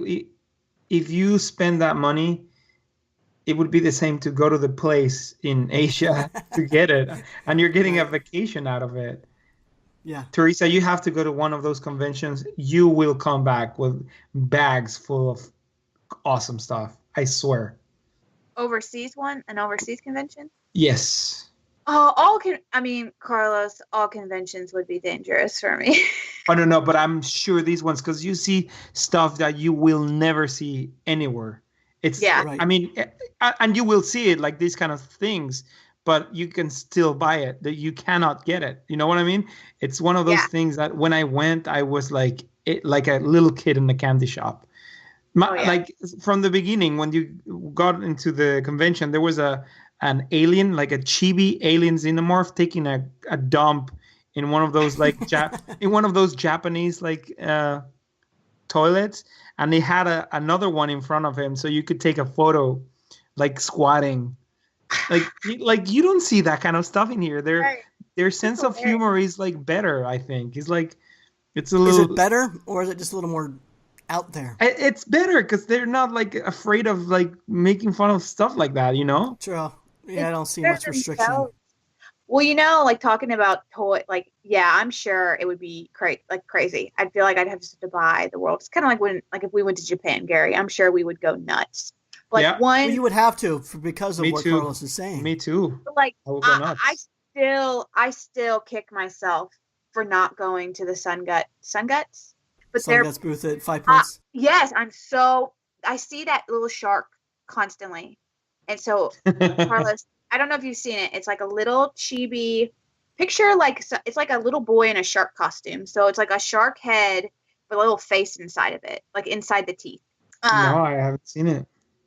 if you spend that money, it would be the same to go to the place in Asia to get it, and you're getting a vacation out of it. Yeah. Teresa, you have to go to one of those conventions. You will come back with bags full of awesome stuff. I swear. Overseas one? An overseas convention? Yes. Oh, Carlos, all conventions would be dangerous for me. I don't know, but I'm sure these ones, because you see stuff that you will never see anywhere. It's, Right. I mean, and you will see it like these kind of things, but you can still buy it. That you cannot get it. You know what I mean? It's one of those things that when I went, I was like a little kid in the candy shop. Like from the beginning, when you got into the convention, there was an alien, like a chibi alien xenomorph, taking a dump in one of those like in one of those Japanese like toilets, and they had another one in front of him, so you could take a photo, like squatting. Like you don't see that kind of stuff in here. Their sense of humor is like better, I think. It's like it's a little. Is it better or is it just a little more out there? It's better because they're not like afraid of like making fun of stuff like that, you know? True. Yeah, I don't see much restriction. Well, you know, like talking about toy, like I'm sure it would be crazy. I feel like I'd have to buy the world. It's kind of like if we went to Japan, Gary. I'm sure we would go nuts. Like well, you would have to because of what Carlos is saying. Me too. Like I still kick myself for not going to the Sun Guts. But Sun Guts booth at 5 Points. Yes, I see that little shark constantly, and so Carlos, I don't know if you've seen it. It's like a little chibi picture, it's like a little boy in a shark costume. So it's like a shark head with a little face inside of it, like inside the teeth. No, I haven't seen it.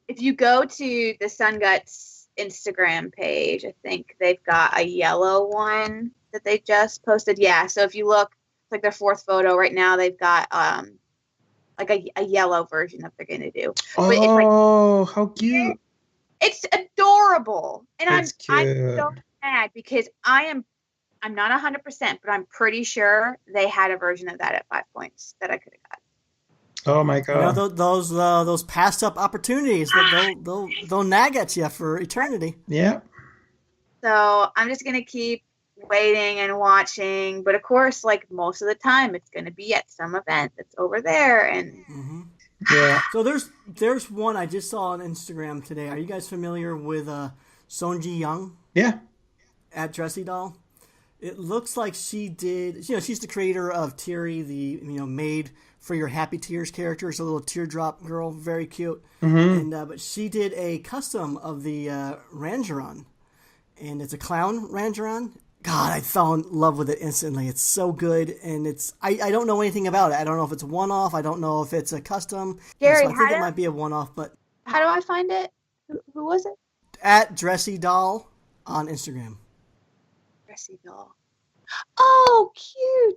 If you go to the Sun Guts Instagram page, I think they've got a yellow one that they just posted. Yeah, so if you look, it's like their 4th photo right now. They've got like a yellow version that they're going to do. Oh, how cute! It's adorable, and I'm cute. so mad because I'm not 100%, but I'm pretty sure they had a version of that at 5 Points that I could have got. Oh my god. Those passed up opportunities that they'll nag at you for eternity. Yeah. So I'm just gonna keep waiting and watching, but of course, like most of the time, it's gonna be at some event that's over there, and Yeah. So there's one I just saw on Instagram today. Are you guys familiar with Sonji Young Yeah. at Dressy Doll? It looks like she did. She's the creator of Teary, the Made for Your Happy Tears character. It's a little teardrop girl, very cute. And but she did a custom of the Rangeron, and it's a clown Rangeron. God, I fell in love with it instantly. It's so good, and I don't know anything about it. I don't know if it's a one-off. I don't know if it's a custom. Gary, So I think it might be a one-off, but how do I find it? Who was it? at Dressy Doll on Instagram. Dressy Doll. Oh, cute.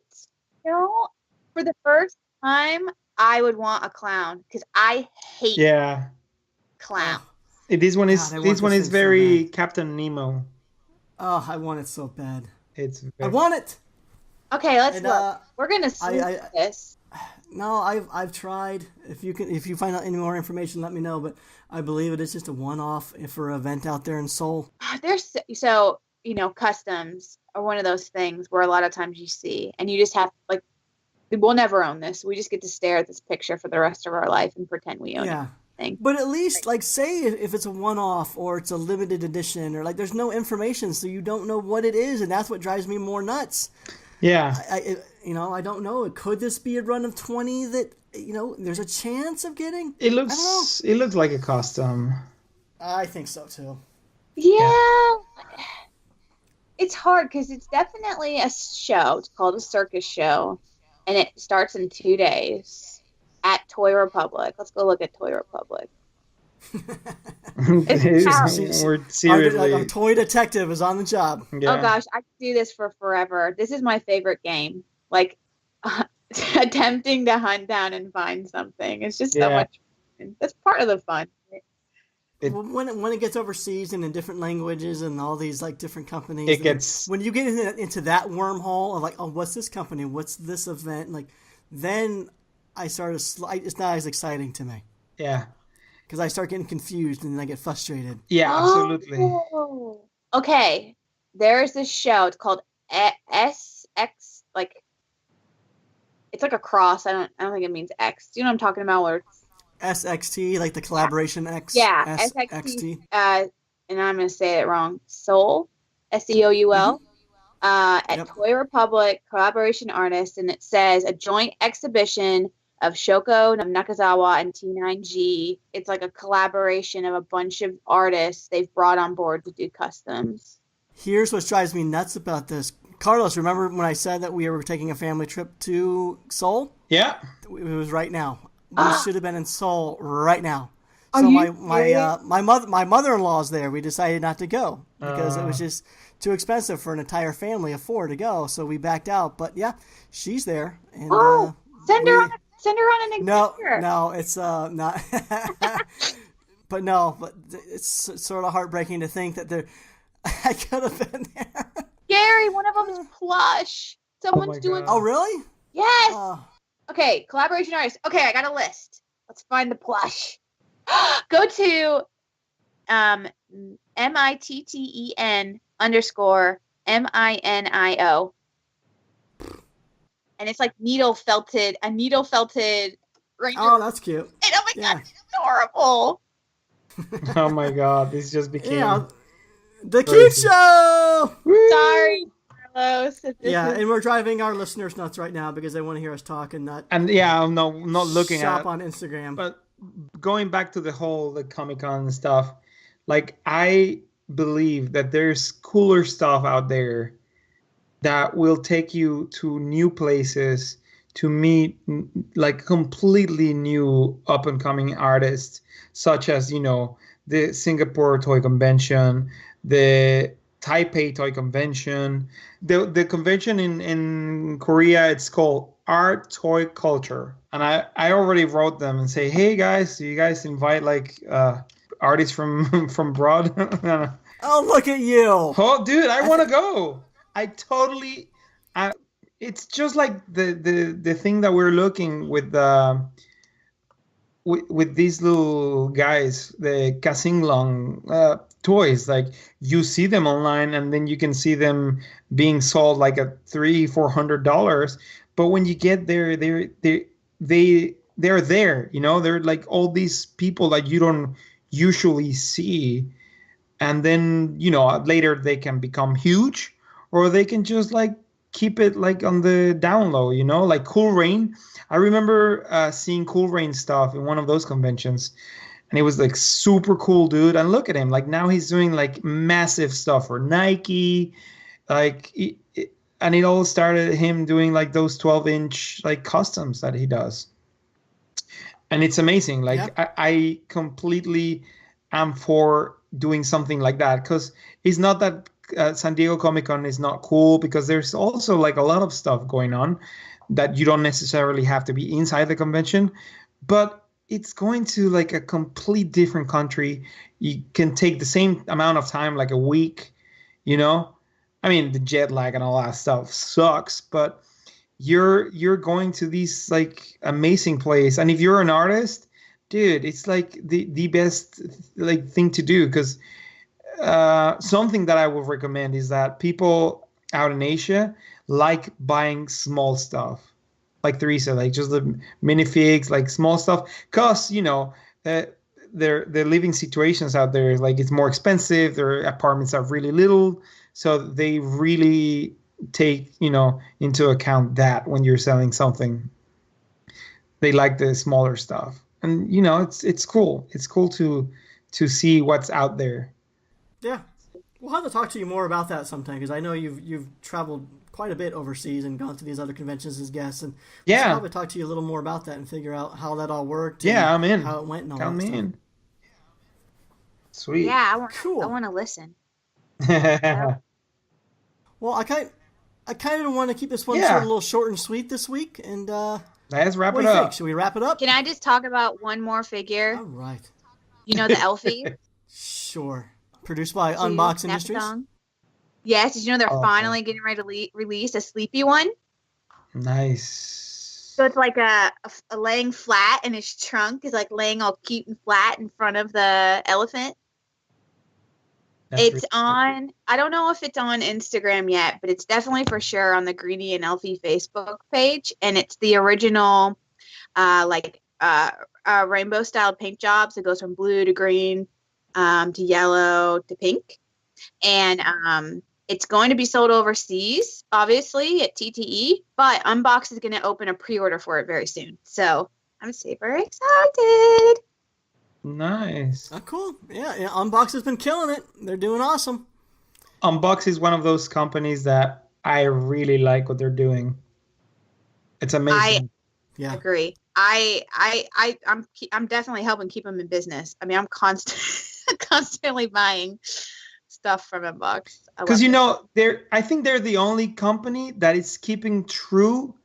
For the first time, I would want a clown because I hate clown. This one is God, this one is so very bad. Captain Nemo. Oh, I want it so bad. I I want it. Okay, let's look. We're gonna see this. No, I've tried. If you find out any more information, let me know. But I believe it is just a one-off for an event out there in Seoul. There's customs are one of those things where a lot of times you see, and you just have we'll never own this. We just get to stare at this picture for the rest of our life and pretend we own it. But at least, say if it's a one-off or it's a limited edition, or there's no information, so you don't know what it is, and that's what drives me more nuts. Yeah. I don't know. Could this be a run of 20 that there's a chance of getting? It looks like a custom. I think so too. Yeah. It's hard because it's definitely a show. It's called a circus show, and it starts in 2 days. At Toy Republic. Let's go look at Toy Republic. We're seriously. Our toy detective is on the job. Yeah. Oh gosh, I could do this for forever. This is my favorite game. Attempting to hunt down and find something. It's just so much fun. That's part of the fun. When it gets overseas and in different languages and all these different companies, when you get into that wormhole of what's this company, what's this event, then I started. It's not as exciting to me. Yeah. Because I start getting confused and then I get frustrated. Yeah, absolutely. Oh. Okay, there's this show. It's called SX. It's like a cross. I don't think it means X. Do you know what I'm talking about? Where it's SXT, the collaboration X. Yeah, SXT. And I'm gonna say it wrong. Seoul, SEOUL. At Toy Republic, collaboration artist, and it says a joint exhibition of Shoko Nakazawa and T9G. It's like a collaboration of a bunch of artists they've brought on board to do customs. Here's what drives me nuts about this. Carlos, remember when I said that we were taking a family trip to Seoul? Yeah. It was right now. We should have been in Seoul right now. Are so you my mother-in-law's there. We decided not to go because it was just too expensive for an entire family of 4 to go. So we backed out. But yeah, she's there. And, send her on an adventure. No, it's not. But it's sort of heartbreaking to think that I could have been there. Gary, one of them is plush. Someone's doing. Oh, really? Yes. Okay, collaboration artist. Okay, I got a list. Let's find the plush. Go to MITTEN_MINIO. And it's a needle felted ranger. Oh, that's cute. And oh my god, it's adorable. Oh my god, this just became the cute show. Woo! Sorry, Carlos. And we're driving our listeners nuts right now because they want to hear us talk and not. And I'm not looking shop on Instagram. But going back to the whole Comic-Con stuff, I believe that there's cooler stuff out there that will take you to new places to meet completely new up and coming artists, such as the Singapore Toy Convention, the Taipei Toy Convention, the convention in Korea. It's called Art Toy Culture, and I already wrote them and say, hey guys, do you guys invite artists from abroad? Oh, look at you! Oh, dude, I want to go. It's just like the thing that we're looking with with these little guys, the Kasinglong toys, like you see them online and then you can see them being sold like at $300-400. But when you get there, they're there, you know, they're like all these people that you don't usually see. And then, you know, later they can become huge, or they can just like keep it like on the down low, you know, like Cool Rain. I remember seeing Cool Rain stuff in one of those conventions, and he was like super cool dude. And look at him, like now he's doing like massive stuff for Nike, like and it all started him doing like those 12-inch like customs that he does. And it's amazing. Like Yeah. I completely am for doing something like that, because it's not that San Diego Comic Con is not cool, because there's also like a lot of stuff going on that you don't necessarily have to be inside the convention, but it's going to like a complete different country. You can take the same amount of time, like a week, you know. I mean, the jet lag and all that stuff sucks, but you're going to these like amazing place. And if you're an artist, dude, it's like the best like thing to do, because something that I would recommend is that people out in Asia like buying small stuff, like Theresa, like just the minifigs, like small stuff, because you know their living situations out there, like it's more expensive, their apartments are really little, so they really take, you know, into account that when you're selling something, they like the smaller stuff. And you know, it's cool. It's cool to see what's out there. Yeah, we'll have to talk to you more about that sometime, because I know you've traveled quite a bit overseas and gone to these other conventions as guests, and we should Yeah, probably talk to you a little more about that and figure out how that all worked and yeah, I'm in. how it went and all Count that me stuff. in. Sweet. Yeah, I Cool. want to listen. Yeah. Well, I kind of want to keep this one sort of a little short and sweet this week, and Let's wrap what it do you think? up. Should we wrap it up? Can I just talk about one more figure? All right. You know the Elfie? Sure. Produced by Two, Unbox Industries. Snap-a-thong? Yes, did you know they're Oh, finally getting ready to release a sleepy one? nice. So it's like a laying flat, and his trunk is like laying all cute and flat in front of the elephant. That's It's really on, I don't know if it's on Instagram yet, but it's definitely for sure on the Greedy and Elfie Facebook page. And it's the original, rainbow styled paint jobs. It goes from blue to green, to yellow to pink. And it's going to be sold overseas, obviously, at TTE, but Unbox is going to open a pre-order for it very soon. So I'm super excited. nice. Oh, cool. Yeah, Unbox has been killing it. They're doing awesome. Unbox is one of those companies that I really like what they're doing. It's amazing. Yeah. Agree. I'm definitely helping keep them in business. I mean, I'm constantly buying stuff from Unbox. Because you know, I think they're the only company that is keeping true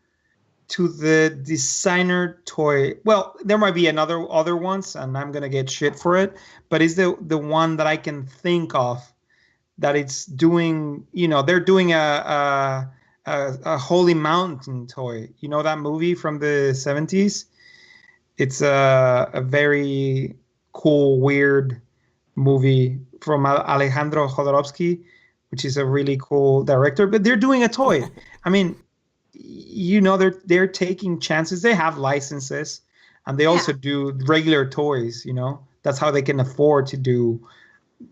to the designer toy. Well, there might be other ones, and I'm gonna get shit for it, but it's the one that I can think of that it's doing. You know, they're doing a Holy Mountain toy. You know that movie from the 70s? It's a very cool, weird movie from Alejandro Jodorowsky, which is a really cool director. But they're doing a toy. I mean, you know, they're taking chances. They have licenses, and they also do regular toys. You know, that's how they can afford to do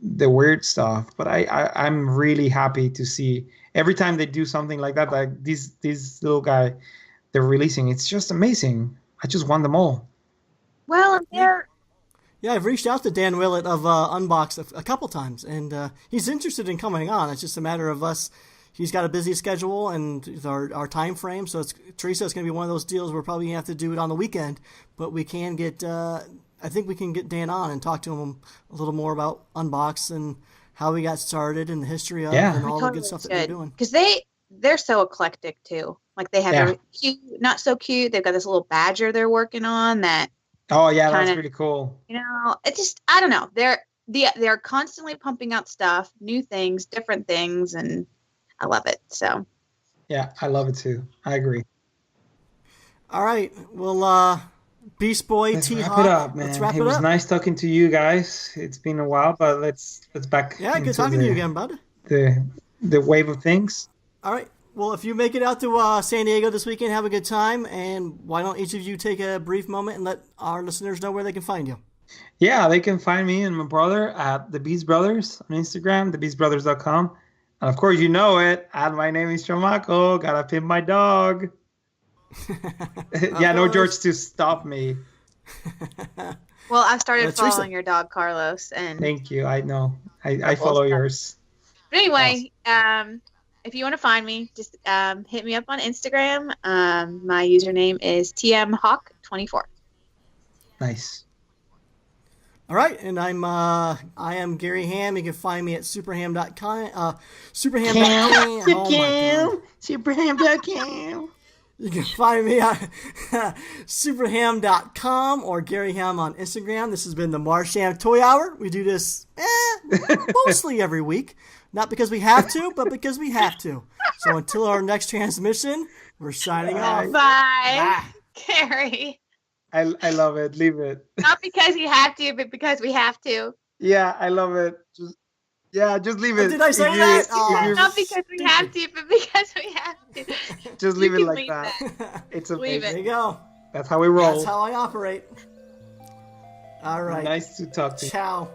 the weird stuff. But I'm really happy to see every time they do something like that, like this little guy they're releasing. It's just amazing. I just want them all. Well, they're Yeah, I've reached out to Dan Willett of Unbox a couple times, and he's interested in coming on. It's just a matter of us. He's got a busy schedule and our time frame, so Theresa, it's going to be one of those deals we're probably going to have to do it on the weekend, but we can get, I think we can get Dan on and talk to him a little more about Unbox and how we got started and the history of it and all the good stuff that they're doing. Because they're so eclectic too. Like they have a cute, not so cute. They've got this little badger they're working on that. Oh yeah, that's really cool. You know, it just, I don't know. They're constantly pumping out stuff, new things, different things, and I love it. So yeah, I love it too. I agree. All right, well, Beast Boy, Let's T wrap Hawk. it up, man. Let's wrap It it was up. nice talking to you guys. It's been a while, but let's back. Yeah, good into talking to you again, bud. The wave of things. All right. Well, if you make it out to San Diego this weekend, have a good time. And why don't each of you take a brief moment and let our listeners know where they can find you? Yeah, they can find me and my brother at the Beast Brothers on Instagram, thebeastbrothers.com. And of course, you know it. At my name is Chamaco. Gotta pimp my dog. Yeah, no George to stop me. Well, I've started Teresa. following your dog, Carlos, and Thank you. I know. I follow yours. But anyway, if you want to find me, just hit me up on Instagram. My username is tmhawk24. Nice. All right, and I am Gary Ham. You can find me at superham.com. Superham.com. Oh my God. Superham.com. You can find me at superham.com or Gary Ham on Instagram. This has been the Marsham Toy Hour. We do this mostly every week. Not because we have to, but because we have to. So until our next transmission, we're signing off. Bye. Gary. I love it. Leave it. Not because you have to, but because we have to. Yeah, I love it. Just leave it. Did I say that? Not because we have to, but because we have to. Just leave it can like leave that. It's okay. Leave There it. you go. That's how we roll. That's how I operate. All right. Nice to talk to you. Ciao.